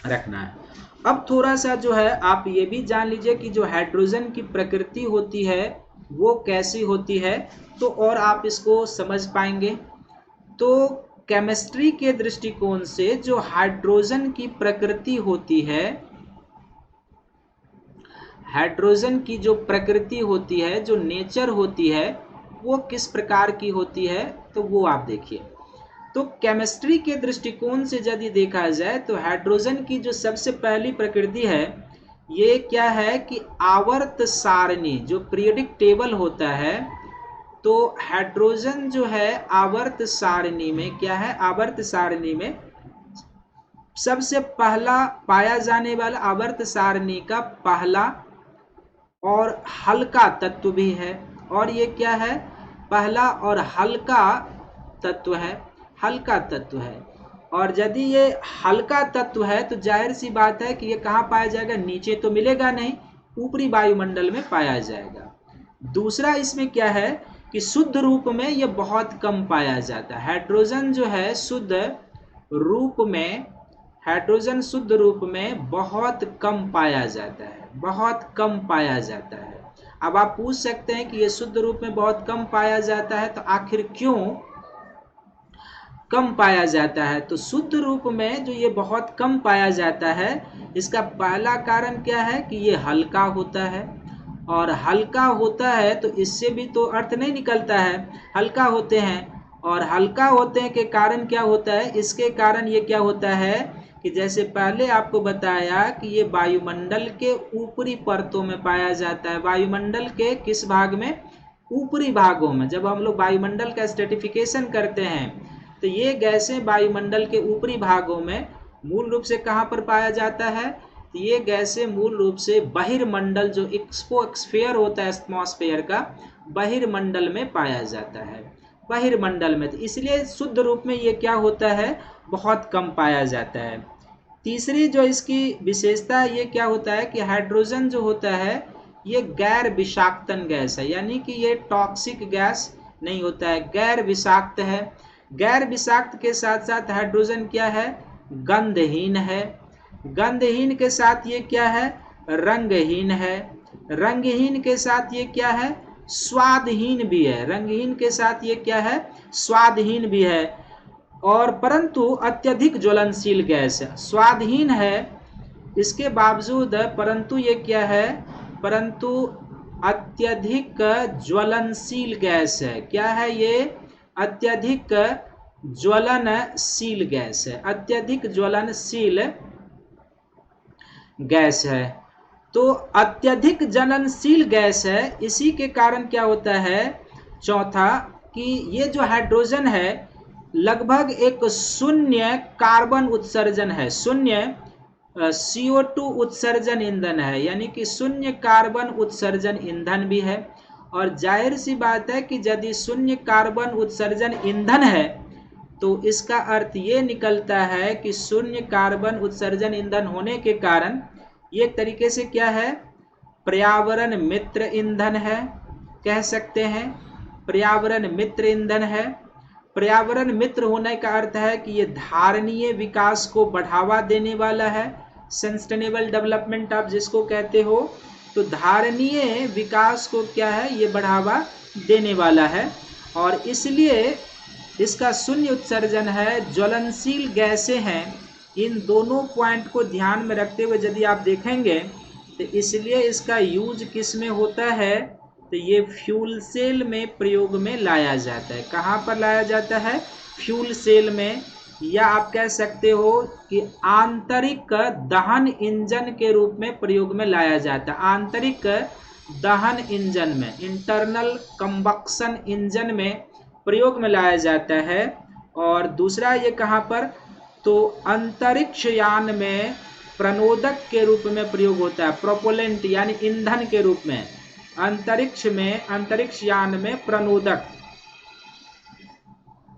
रखना है। अब थोड़ा सा जो है आप ये भी जान लीजिए कि जो हाइड्रोजन की प्रकृति होती है वो कैसी होती है, तो और आप इसको समझ पाएंगे। तो केमिस्ट्री के दृष्टिकोण से जो हाइड्रोजन की प्रकृति होती है, हाइड्रोजन की जो प्रकृति होती है, जो नेचर होती है, वो किस प्रकार की होती है, तो वो आप देखिए। तो केमिस्ट्री के दृष्टिकोण से यदि देखा जाए तो हाइड्रोजन की जो सबसे पहली प्रकृति है, ये क्या है कि आवर्त सारणी, जो पीरियोडिक टेबल होता है, तो हाइड्रोजन जो है आवर्त सारणी में क्या है, आवर्त सारणी में सबसे पहला पाया जाने वाला, आवर्त सारणी का पहला और हल्का तत्व भी है। और ये क्या है, पहला और हल्का तत्व है, हल्का तत्व है। और यदि ये हल्का तत्व है तो जाहिर सी बात है कि ये कहाँ पाया जाएगा, नीचे तो मिलेगा नहीं, ऊपरी वायुमंडल में पाया जाएगा। दूसरा इसमें क्या है कि शुद्ध रूप में ये बहुत कम पाया जाता है। हाइड्रोजन जो है शुद्ध रूप में, हाइड्रोजन शुद्ध रूप में बहुत कम पाया जाता है, बहुत कम पाया जाता है। अब आप पूछ सकते हैं कि ये शुद्ध रूप में बहुत कम पाया जाता है, तो आखिर क्यों कम पाया जाता है? तो शुद्ध रूप में जो ये बहुत कम पाया जाता है, इसका पहला कारण क्या है कि ये हल्का होता है। और हल्का होता है तो इससे भी तो अर्थ नहीं निकलता है, हल्का होते हैं। और हल्का होते हैं के कारण क्या होता है, इसके कारण ये क्या होता है कि जैसे पहले आपको बताया कि ये वायुमंडल के ऊपरी परतों में पाया जाता है। वायुमंडल के किस भाग में? ऊपरी भागों में। जब हम लोग वायुमंडल का स्ट्रेटिफिकेशन करते हैं तो ये गैसें वायुमंडल के ऊपरी भागों में मूल रूप से कहाँ पर पाया जाता है, तो ये गैसें मूल रूप से बहिर्मंडल, जो एक्सपोस्फेयर होता है एटमॉस्फेयर का, बहिर्मंडल में पाया जाता है, बहिर्मंडल में। तो इसलिए शुद्ध रूप में ये क्या होता है, बहुत कम पाया जाता है। तीसरी जो इसकी विशेषता है, ये क्या होता है कि हाइड्रोजन जो होता है ये गैर विषाक्तन गैस है, यानी कि ये टॉक्सिक गैस नहीं होता है, गैर विषाक्त है। गैर विषाक्त के साथ साथ हाइड्रोजन क्या है, गंधहीन है। गंधहीन के साथ ये क्या है, रंगहीन है। रंगहीन के साथ ये क्या है, स्वादहीन भी है। रंगहीन के साथ ये क्या है, स्वादहीन भी है। और परंतु अत्यधिक ज्वलनशील गैस है। स्वादहीन है इसके बावजूद, परंतु ये क्या है, परंतु अत्यधिक ज्वलनशील गैस है। क्या है ये? अत्यधिक ज्वलनशील गैस है, अत्यधिक ज्वलनशील गैस है। तो अत्यधिक ज्वलनशील गैस है, इसी के कारण क्या होता है, चौथा, कि ये जो हाइड्रोजन है लगभग एक शून्य कार्बन उत्सर्जन है, शून्य CO2 उत्सर्जन ईंधन है, यानी कि शून्य कार्बन उत्सर्जन ईंधन भी है। और जाहिर सी बात है कि यदि शून्य कार्बन उत्सर्जन ईंधन है तो इसका अर्थ ये निकलता है कि शून्य कार्बन उत्सर्जन ईंधन होने के कारण ये एक तरीके से क्या है, पर्यावरण मित्र ईंधन है, कह सकते हैं पर्यावरण मित्र ईंधन है। पर्यावरण मित्र होने का अर्थ है कि ये धारणीय विकास को बढ़ावा देने वाला है, सस्टेनेबल डेवलपमेंट आप जिसको कहते हो, तो धारणीय विकास को क्या है, ये बढ़ावा देने वाला है। और इसलिए इसका शून्य उत्सर्जन है, ज्वलनशील गैसें हैं। इन दोनों पॉइंट को ध्यान में रखते हुए यदि आप देखेंगे तो इसलिए इसका यूज किस में होता है, तो ये फ्यूल सेल में प्रयोग में लाया जाता है। कहाँ पर लाया जाता है? फ्यूल सेल में, या आप कह सकते हो कि आंतरिक दहन इंजन के रूप में प्रयोग में लाया जाता है। आंतरिक दहन इंजन में, इंटरनल कंबक्शन इंजन में प्रयोग में लाया जाता है। और दूसरा ये कहाँ पर, तो अंतरिक्ष यान में प्रणोदक के रूप में प्रयोग होता है, प्रोपोलेंट यानी ईंधन के रूप में। अंतरिक्ष में, अंतरिक्ष यान में प्रणोदक,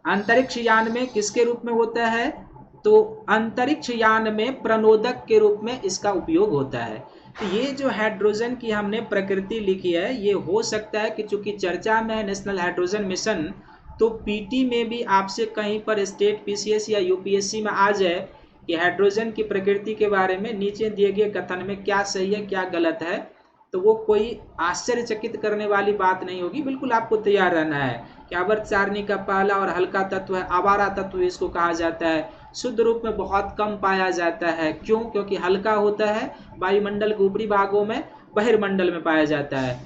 अंतरिक्ष यान में किसके रूप में होता है, तो अंतरिक्ष यान में प्रणोदक के रूप में इसका उपयोग होता है। तो ये जो हाइड्रोजन की हमने प्रकृति लिखी है, ये हो सकता है कि चूंकि चर्चा में है नेशनल हाइड्रोजन मिशन, तो पीटी में भी आपसे कहीं पर स्टेट पीसीएस या यूपीएससी में आ जाए कि हाइड्रोजन की प्रकृति के बारे में नीचे दिए गए कथन में क्या सही है क्या गलत है, तो वो कोई आश्चर्यचकित करने वाली बात नहीं होगी। बिल्कुल आपको तैयार रहना है कि आवर्त सारणी का पहला और हल्का तत्व है आवारा तत्व, इसको कहा जाता है। शुद्ध रूप में बहुत कम पाया जाता है, क्यों? क्योंकि हल्का होता है, वायुमंडल के ऊपरी भागों में, बहिर्मंडल में पाया जाता है।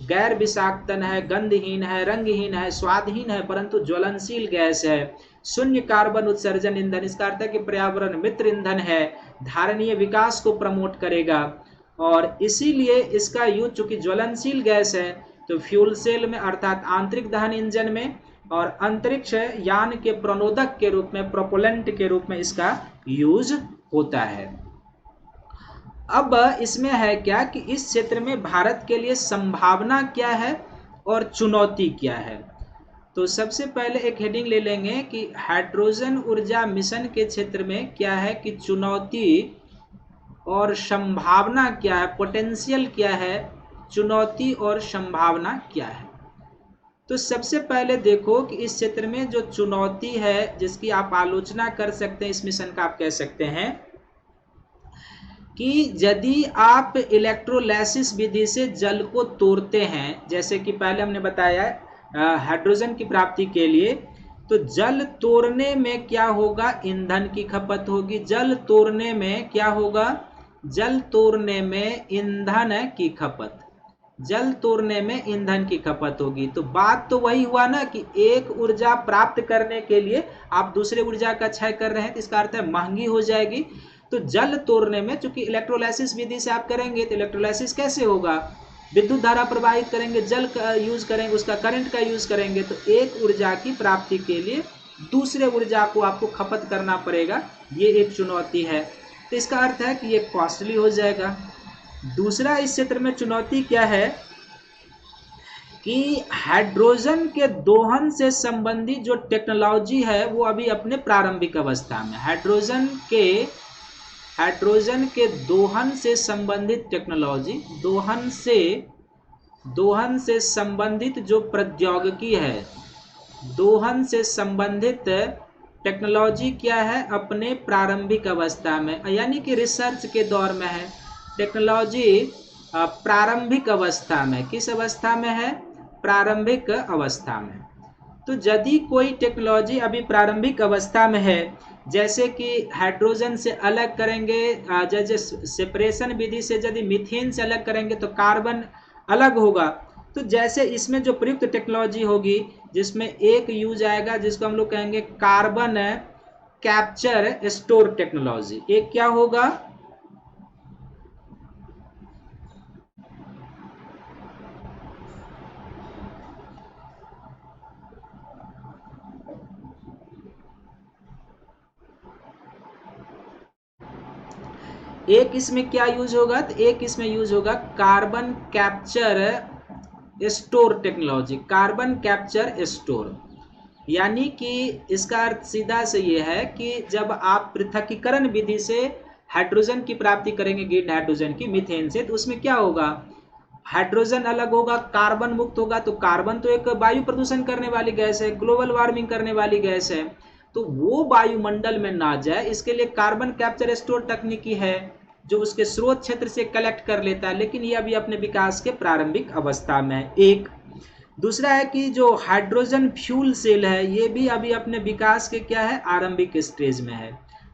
गैर विषाक्तन है, गंधहीन है, रंगहीन है, स्वादहीन है, परंतु ज्वलनशील गैस है, शून्य कार्बन उत्सर्जन ईंधन। इसका अर्थ है कि पर्यावरण मित्र ईंधन है, धारणीय विकास को प्रमोट करेगा। और इसीलिए इसका यूज चूंकि ज्वलनशील गैस है, तो फ्यूल सेल में अर्थात आंतरिक दहन इंजन में और अंतरिक्ष यान के प्रणोदक के रूप में, प्रोपोलेंट के रूप में इसका यूज होता है। अब इसमें है क्या कि इस क्षेत्र में भारत के लिए संभावना क्या है और चुनौती क्या है। तो सबसे पहले एक हेडिंग ले लेंगे कि हाइड्रोजन ऊर्जा मिशन के क्षेत्र में क्या है कि चुनौती और संभावना क्या है, पोटेंशियल क्या है, चुनौती और संभावना क्या है। तो सबसे पहले देखो कि इस क्षेत्र में जो चुनौती है जिसकी आप आलोचना कर सकते हैं, इस मिशन का आप कह सकते हैं कि यदि आप इलेक्ट्रोलाइसिस विधि से जल को तोड़ते हैं, जैसे कि पहले हमने बताया हाइड्रोजन की प्राप्ति के लिए, तो जल तोड़ने में क्या होगा, ईंधन की खपत होगी। जल तोड़ने में क्या होगा, जल तोड़ने में ईंधन की खपत, जल तोड़ने में ईंधन की खपत होगी। तो बात तो वही हुआ ना कि एक ऊर्जा प्राप्त करने के लिए आप दूसरे ऊर्जा का क्षय कर रहे हैं, तो इसका अर्थ है महंगी हो जाएगी। तो जल तोड़ने में चूंकि इलेक्ट्रोलाइसिस विधि से आप करेंगे, तो इलेक्ट्रोलाइसिस कैसे होगा, विद्युत धारा प्रवाहित करेंगे, जल का यूज करेंगे, उसका करंट का यूज करेंगे, तो एक ऊर्जा की प्राप्ति के लिए दूसरे ऊर्जा को आपको खपत करना पड़ेगा, ये एक चुनौती है। तो इसका अर्थ है कि ये कॉस्टली हो जाएगा। दूसरा इस क्षेत्र में चुनौती क्या है कि हाइड्रोजन के दोहन से संबंधित जो टेक्नोलॉजी है वो अभी अपने प्रारंभिक अवस्था में। हाइड्रोजन के दोहन से संबंधित टेक्नोलॉजी, दोहन से संबंधित जो प्रौद्योगिकी है, दोहन से संबंधित टेक्नोलॉजी क्या है, अपने प्रारंभिक अवस्था में, यानी कि रिसर्च के दौर में है। टेक्नोलॉजी प्रारंभिक अवस्था में, किस अवस्था में है, प्रारंभिक अवस्था में। तो यदि कोई टेक्नोलॉजी अभी प्रारंभिक अवस्था में है, जैसे कि हाइड्रोजन से अलग करेंगे, जैसे सेपरेशन विधि से यदि मीथेन से अलग करेंगे तो कार्बन अलग होगा। तो जैसे इसमें जो प्रयुक्त टेक्नोलॉजी होगी, जिसमें एक यूज आएगा जिसको हम लोग कहेंगे कार्बन कैप्चर स्टोर टेक्नोलॉजी। एक क्या होगा? एक इसमें क्या यूज होगा? तो एक इसमें यूज होगा carbon capture store technology. Carbon capture store यानी कि इसका अर्थ सीधा से ये है कि जब आप पृथक्कीकरण विधि से हाइड्रोजन की प्राप्ति करेंगे, ग्रीन हाइड्रोजन की मीथेन से, तो उसमें क्या होगा? हाइड्रोजन अलग होगा, कार्बन मुक्त होगा। तो कार्बन तो एक वायु प्रदूषण करने वाली गैस है, ग्लोबल वार्मिंग करने वाली गैस है, तो वो वायुमंडल में ना जाए इसके लिए कार्बन कैप्चर स्टोर तकनीकी है, जो उसके स्रोत क्षेत्र से कलेक्ट कर लेता है। लेकिन ये अभी अपने विकास के प्रारंभिक अवस्था में है। एक दूसरा है कि जो हाइड्रोजन फ्यूल सेल है, ये भी अभी अपने विकास के क्या है? आरंभिक स्टेज में है।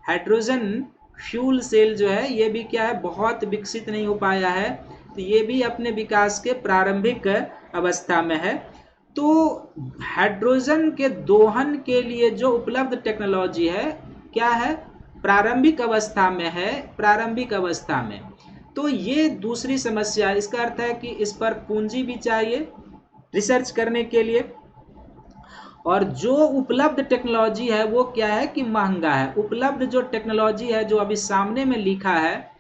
हाइड्रोजन फ्यूल सेल जो है ये भी क्या है? बहुत विकसित नहीं हो पाया है, तो ये भी अपने विकास के प्रारंभिक अवस्था में है। तो हाइड्रोजन के दोहन के लिए जो उपलब्ध टेक्नोलॉजी है क्या है? प्रारंभिक अवस्था में है, प्रारंभिक अवस्था में। तो ये दूसरी समस्या। इसका अर्थ है कि इस पर पूंजी भी चाहिए रिसर्च करने के लिए, और जो उपलब्ध टेक्नोलॉजी है वो क्या है कि महंगा है। उपलब्ध जो टेक्नोलॉजी है जो अभी सामने में लिखा है,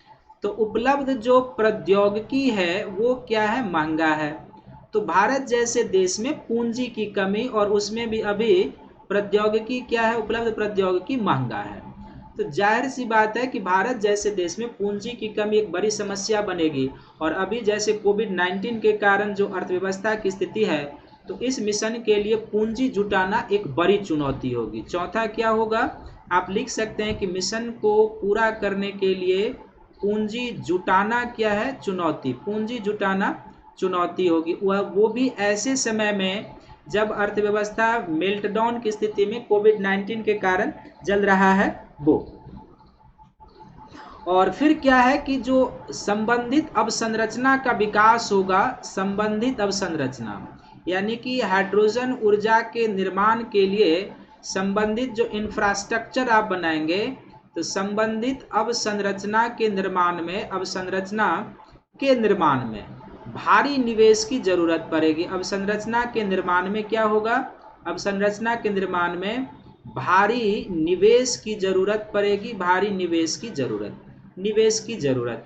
तो उपलब्ध जो प्रौद्योगिकी है वो क्या है? महंगा है। तो भारत जैसे देश में पूंजी की कमी, और उसमें भी अभी प्रौद्योगिकी क्या है? उपलब्ध प्रौद्योगिकी महंगा है। तो जाहिर सी बात है कि भारत जैसे देश में पूंजी की कमी एक बड़ी समस्या बनेगी। और अभी जैसे कोविड-19 के कारण जो अर्थव्यवस्था की स्थिति है, तो इस मिशन के लिए पूंजी जुटाना एक बड़ी चुनौती होगी। चौथा क्या होगा? आप लिख सकते हैं कि मिशन को पूरा करने के लिए पूंजी जुटाना क्या है? चुनौती। पूंजी जुटाना चुनौती होगी, वो भी ऐसे समय में जब अर्थव्यवस्था मेल्टडाउन की स्थिति में कोविड-19 के कारण जल रहा है वो। और फिर क्या है कि जो संबंधित अवसंरचना का विकास होगा, संबंधित अवसंरचना यानी कि हाइड्रोजन ऊर्जा के निर्माण के लिए संबंधित जो इंफ्रास्ट्रक्चर आप बनाएंगे, तो संबंधित अवसंरचना के निर्माण में, अवसंरचना के निर्माण में भारी निवेश की जरूरत पड़ेगी। अवसंरचना के निर्माण में क्या होगा? अवसंरचना के निर्माण में भारी निवेश की जरूरत पड़ेगी, भारी निवेश की जरूरत।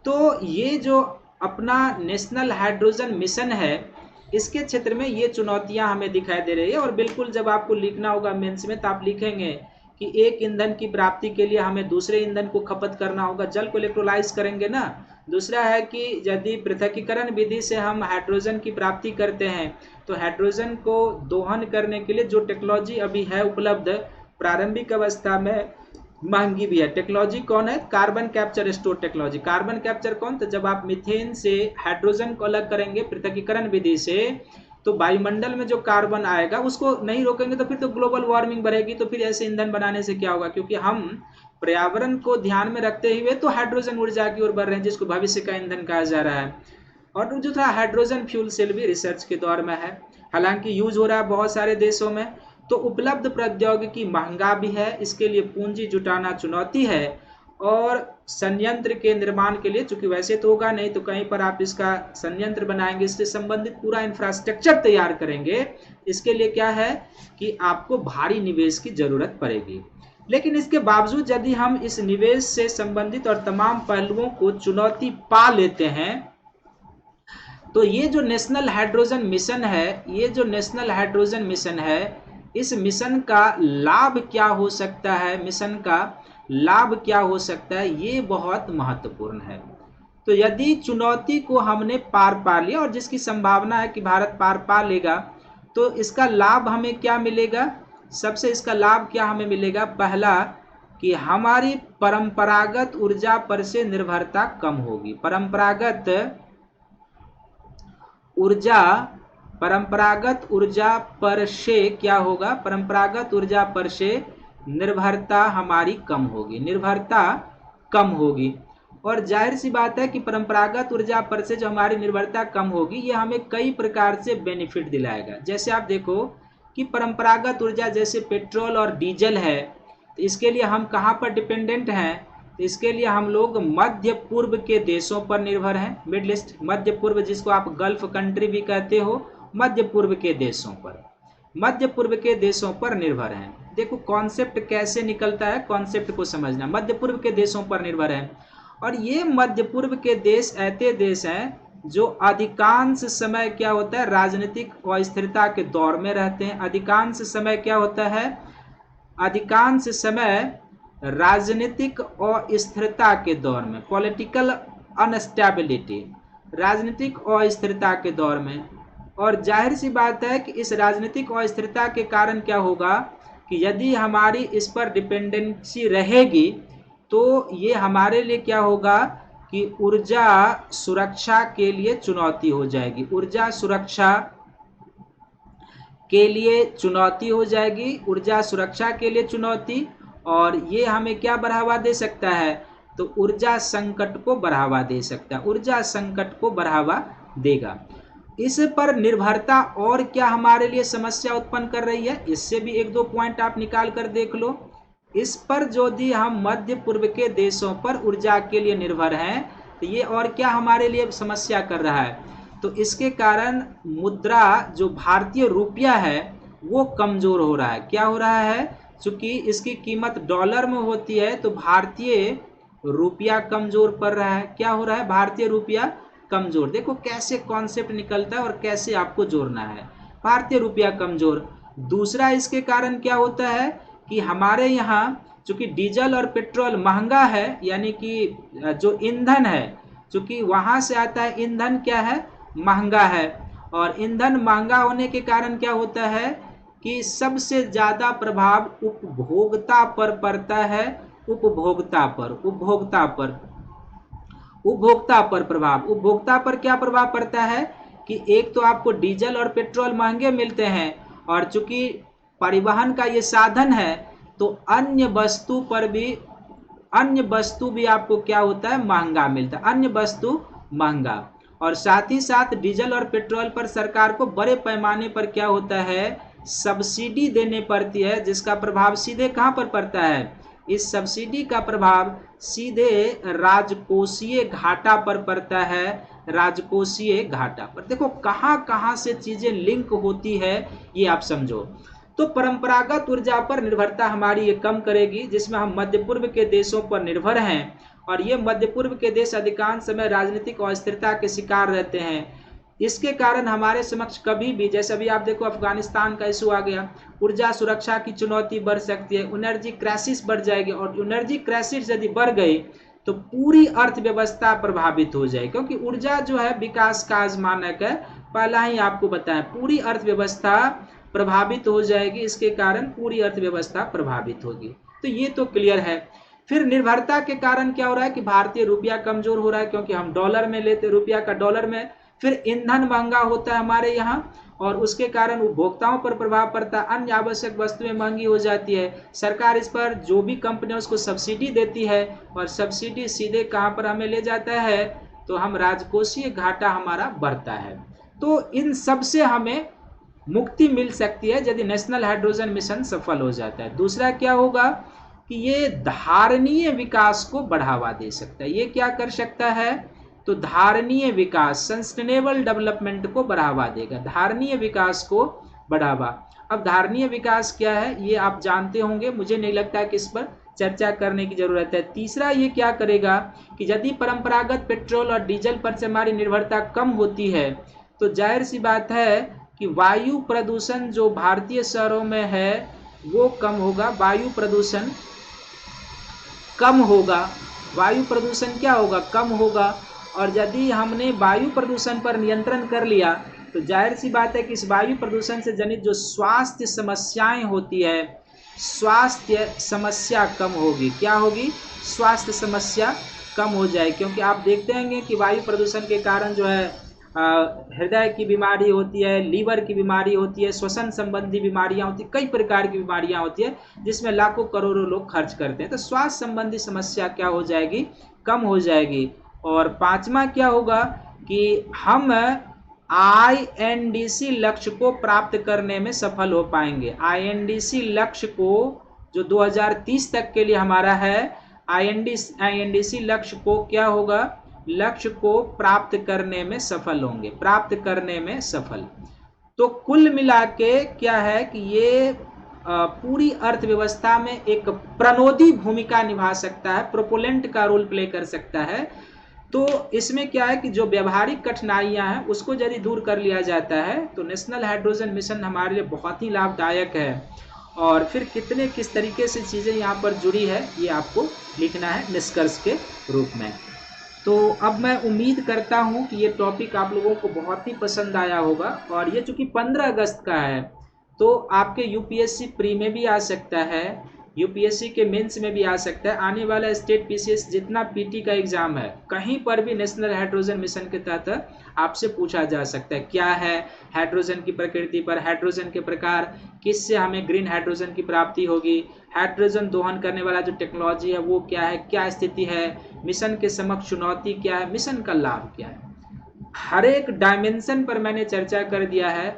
तो ये जो अपना नेशनल हाइड्रोजन मिशन है, इसके क्षेत्र में ये चुनौतियां हमें दिखाई दे रही है। और बिल्कुल जब आपको लिखना होगा मेंस में, तो आप लिखेंगे कि एक ईंधन की प्राप्ति के लिए हमें दूसरे ईंधन को खपत करना होगा, जल को इलेक्ट्रोलाइज करेंगे ना। दूसरा है कि यदि पृथक्कीकरण विधि से हम हाइड्रोजन की प्राप्ति करते हैं, तो हाइड्रोजन को दोहन करने के लिए जो टेक्नोलॉजी अभी है उपलब्ध प्रारंभिक अवस्था में, महंगी भी है। टेक्नोलॉजी कौन है? Carbon capture store technology. Carbon capture कौन? तो जब आप मीथेन से हाइड्रोजन को अलग करेंगे पृथक्कीकरण विधि से, तो वायुमंडल में जो कार्बन आएगा उसको नहीं रोकेंगे, तो फिर तो ग्लोबल वार्मिंग बढ़ेगी। तो फिर ऐसे ईंधन बनाने से क्या होगा? क्योंकि हम पर्यावरण को ध्यान में रखते हुए तो हाइड्रोजन ऊर्जा की ओर बढ़ रहे हैं, जिसको भविष्य का ईंधन कहा जा रहा है। और जो था हाइड्रोजन फ्यूल सेल भी रिसर्च के दौर में है, हालांकि यूज हो रहा है बहुत सारे देशों में। तो उपलब्ध प्रौद्योगिकी महंगा भी है, इसके लिए पूंजी जुटाना चुनौती है। और संयंत्र के निर्माण के लिए, चूंकि वैसे तो होगा नहीं, तो कहीं पर आप इसका संयंत्र बनाएंगे, इससे संबंधित पूरा इंफ्रास्ट्रक्चर तैयार करेंगे, इसके लिए क्या है कि आपको भारी निवेश की जरूरत पड़ेगी। लेकिन इसके बावजूद यदि हम इस निवेश से संबंधित और तमाम पहलुओं को चुनौती पा लेते हैं, तो ये जो नेशनल हाइड्रोजन मिशन है, ये जो नेशनल हाइड्रोजन मिशन है, इस मिशन का लाभ क्या हो सकता है? मिशन का लाभ क्या हो सकता है? ये बहुत महत्वपूर्ण है। तो यदि चुनौती को हमने पार पा लिया, और जिसकी संभावना है कि भारत पार पा लेगा, तो इसका लाभ हमें क्या मिलेगा? सबसे इसका लाभ क्या हमें मिलेगा? पहला कि हमारी परंपरागत ऊर्जा पर से निर्भरता कम होगी। परंपरागत ऊर्जा पर से क्या होगा? परंपरागत ऊर्जा पर से निर्भरता हमारी कम होगी, निर्भरता कम होगी। और जाहिर सी बात है कि परंपरागत ऊर्जा पर से जो हमारी निर्भरता कम होगी, ये हमें कई प्रकार से बेनिफिट दिलाएगा। जैसे आप देखो कि परंपरागत ऊर्जा जैसे पेट्रोल और डीजल है, तो इसके लिए हम कहाँ पर डिपेंडेंट हैं? तो इसके लिए हम लोग मध्य पूर्व के देशों पर निर्भर हैं। मिडिल ईस्ट, मध्य पूर्व, जिसको आप गल्फ कंट्री भी कहते हो, मध्य पूर्व के देशों पर, मध्य पूर्व के देशों पर निर्भर हैं। देखो कॉन्सेप्ट कैसे निकलता है, कॉन्सेप्ट को समझना। मध्य पूर्व के देशों पर निर्भर हैं, और ये मध्य पूर्व के देश ऐसे देश हैं जो अधिकांश समय क्या होता है, राजनीतिक अस्थिरता के दौर में रहते हैं। अधिकांश समय क्या होता है, अधिकांश समय राजनीतिक अस्थिरता के दौर में, पॉलिटिकल अनस्टेबिलिटी, राजनीतिक अस्थिरता के दौर में। और जाहिर सी बात है कि इस राजनीतिक अस्थिरता के कारण क्या होगा कि यदि हमारी इस पर डिपेंडेंसी रहेगी तो ये हमारे लिए क्या होगा कि ऊर्जा सुरक्षा के लिए चुनौती हो जाएगी। ऊर्जा सुरक्षा के लिए चुनौती हो जाएगी, ऊर्जा सुरक्षा के लिए चुनौती। और ये हमें क्या बढ़ावा दे सकता है, तो ऊर्जा संकट को बढ़ावा दे सकता है, ऊर्जा संकट को बढ़ावा देगा। इस पर निर्भरता और क्या हमारे लिए समस्या उत्पन्न कर रही है, इससे भी एक दो पॉइंट आप निकाल कर देख लो। इस पर यदि हम मध्य पूर्व के देशों पर ऊर्जा के लिए निर्भर हैं, तो ये और क्या हमारे लिए समस्या कर रहा है, तो इसके कारण मुद्रा जो भारतीय रुपया है वो कमजोर हो रहा है। क्या हो रहा है, चूंकि इसकी कीमत डॉलर में होती है तो भारतीय रुपया कमजोर पड़ रहा है। क्या हो रहा है, भारतीय रुपया कमजोर। देखो कैसे कॉन्सेप्ट निकलता है और कैसे आपको जोड़ना है, भारतीय रुपया कमजोर। दूसरा इसके कारण क्या होता है कि हमारे यहाँ चूंकि डीजल और पेट्रोल महंगा है, यानी कि जो ईंधन है, चूंकि वहां से आता है ईंधन क्या है, महंगा है। और ईंधन महंगा होने के कारण क्या होता है कि सबसे ज्यादा प्रभाव उपभोक्ता पर पड़ता है, उपभोक्ता पर प्रभाव। उपभोक्ता पर क्या प्रभाव पड़ता है कि एक तो आपको डीजल और पेट्रोल महंगे मिलते हैं, और चूंकि परिवहन का ये साधन है तो अन्य वस्तु भी आपको क्या होता है, महंगा मिलता है, अन्य वस्तु महंगा। और साथ ही साथ डीजल और पेट्रोल पर सरकार को बड़े पैमाने पर क्या होता है, सब्सिडी देने पड़ती है, जिसका प्रभाव सीधे कहाँ पर पड़ता है, इस सब्सिडी का प्रभाव सीधे राजकोषीय घाटा पर पड़ता है, राजकोषीय घाटा पर। देखो कहाँ कहाँ से चीजें लिंक होती है, ये आप समझो। तो परंपरागत ऊर्जा पर निर्भरता हमारी ये कम करेगी, जिसमें हम मध्य पूर्व के देशों पर निर्भर हैं, और ये मध्य पूर्व के देश अधिकांश समय राजनीतिक अस्थिरता के शिकार रहते हैं। इसके कारण हमारे समक्ष कभी भी, जैसे अभी आप देखो अफगानिस्तान का इशू आ गया, ऊर्जा सुरक्षा की चुनौती बढ़ सकती है, एनर्जी क्राइसिस बढ़ जाएगी। और एनर्जी क्राइसिस यदि बढ़ गई तो पूरी अर्थव्यवस्था प्रभावित हो जाएगी, क्योंकि ऊर्जा जो है विकास का मानक है, पहला ही आपको बताया, पूरी अर्थव्यवस्था प्रभावित हो जाएगी। इसके कारण पूरी अर्थव्यवस्था प्रभावित होगी। तो ये तो क्लियर है। फिर निर्भरता के कारण क्या हो रहा है कि भारतीय रुपया कमजोर हो रहा है, क्योंकि हम डॉलर में लेते, रुपया का डॉलर में। फिर ईंधन महंगा होता है हमारे यहाँ, और उसके कारण उपभोक्ताओं पर प्रभाव पड़ता है, अन्य आवश्यक वस्तुएं महंगी हो जाती है। सरकार इस पर जो भी कंपनी उसको सब्सिडी देती है, और सब्सिडी सीधे कहाँ पर हमें ले जाता है, तो हम राजकोषीय घाटा हमारा बढ़ता है। तो इन सब से हमें मुक्ति मिल सकती है यदि नेशनल हाइड्रोजन मिशन सफल हो जाता है। दूसरा क्या होगा कि ये धारणीय विकास को बढ़ावा दे सकता है। ये क्या कर सकता है, तो धारणीय विकास, सस्टेनेबल डेवलपमेंट को बढ़ावा देगा, धारणीय विकास को बढ़ावा। अब धारणीय विकास क्या है ये आप जानते होंगे, मुझे नहीं लगता कि इस पर चर्चा करने की जरूरत है। तीसरा ये क्या करेगा कि यदि परंपरागत पेट्रोल और डीजल पर से हमारी निर्भरता कम होती है, तो जाहिर सी बात है कि वायु प्रदूषण जो भारतीय शहरों में है वो कम होगा, वायु प्रदूषण कम होगा, वायु प्रदूषण क्या होगा, कम होगा। और यदि हमने वायु प्रदूषण पर नियंत्रण कर लिया तो जाहिर सी बात है कि इस वायु प्रदूषण से जनित जो स्वास्थ्य समस्याएं होती है, स्वास्थ्य समस्या कम होगी। क्या होगी, स्वास्थ्य समस्या कम हो जाए, क्योंकि आप देखते होंगे कि वायु प्रदूषण के कारण जो है हृदय की बीमारी होती है, लीवर की बीमारी होती है, श्वसन संबंधी बीमारियां होती है, कई प्रकार की बीमारियां होती है जिसमें लाखों करोड़ों लोग खर्च करते हैं। तो स्वास्थ्य संबंधी समस्या क्या हो जाएगी, कम हो जाएगी। और पांचवा क्या होगा कि हम INDC लक्ष्य को प्राप्त करने में सफल हो पाएंगे। INDC लक्ष्य को जो 2030 तक के लिए हमारा है, INDC लक्ष्य को क्या होगा, लक्ष्य को प्राप्त करने में सफल होंगे, प्राप्त करने में सफल। तो कुल मिला के क्या है कि ये पूरी अर्थव्यवस्था में एक प्रणोदी भूमिका निभा सकता है, प्रोपोलेंट का रोल प्ले कर सकता है। तो इसमें क्या है कि जो व्यवहारिक कठिनाइयां हैं उसको यदि दूर कर लिया जाता है तो नेशनल हाइड्रोजन मिशन हमारे लिए बहुत ही लाभदायक है। और फिर किस तरीके से चीज़ें यहाँ पर जुड़ी है ये आपको लिखना है निष्कर्ष के रूप में। तो अब मैं उम्मीद करता हूँ कि ये टॉपिक आप लोगों को बहुत ही पसंद आया होगा। और ये चूँकि 15 अगस्त का है तो आपके UPSC प्री में भी आ सकता है, UPSC के मेंस में भी आ सकता है। आने वाला स्टेट PCS जितना PT का एग्जाम है कहीं पर भी नेशनल हाइड्रोजन मिशन के तहत आपसे पूछा जा सकता है क्या है हाइड्रोजन की प्रकृति पर, हाइड्रोजन के प्रकार, किससे हमें ग्रीन हाइड्रोजन की प्राप्ति होगी, हाइड्रोजन दोहन करने वाला जो टेक्नोलॉजी है वो क्या है, क्या स्थिति है, मिशन के समक्ष चुनौती क्या है, मिशन का लाभ क्या है। हर एक डायमेंशन पर मैंने चर्चा कर दिया है।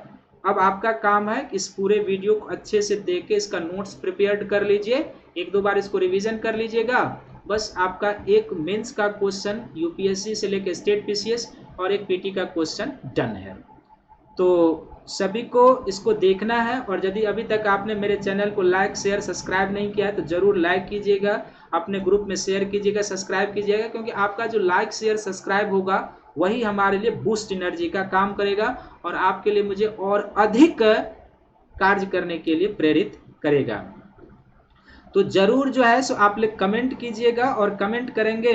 अब आपका काम है कि इस पूरे वीडियो को अच्छे से देख के इसका नोट्स प्रिपेयर कर लीजिए, एक दो बार इसको रिवीजन कर लीजिएगा। बस आपका एक मेंस का क्वेश्चन UPSC से लेकर स्टेट PCS और एक PT का क्वेश्चन डन है। तो सभी को इसको देखना है। और यदि अभी तक आपने मेरे चैनल को लाइक शेयर सब्सक्राइब नहीं किया है तो ज़रूर लाइक कीजिएगा, अपने ग्रुप में शेयर कीजिएगा, सब्सक्राइब कीजिएगा, क्योंकि आपका जो लाइक शेयर सब्सक्राइब होगा वही हमारे लिए बूस्ट एनर्जी का काम करेगा और आपके लिए मुझे और अधिक कार्य करने के लिए प्रेरित करेगा। तो जरूर जो है सो आप लोग कमेंट कीजिएगा और कमेंट करेंगे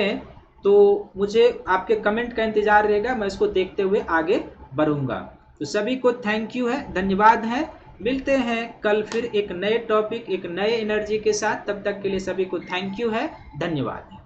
तो मुझे आपके कमेंट का इंतजार रहेगा, मैं इसको देखते हुए आगे बढ़ूंगा। तो सभी को थैंक यू है, धन्यवाद है। मिलते हैं कल फिर एक नए टॉपिक, एक नए एनर्जी के साथ। तब तक के लिए सभी को थैंक यू है, धन्यवाद है।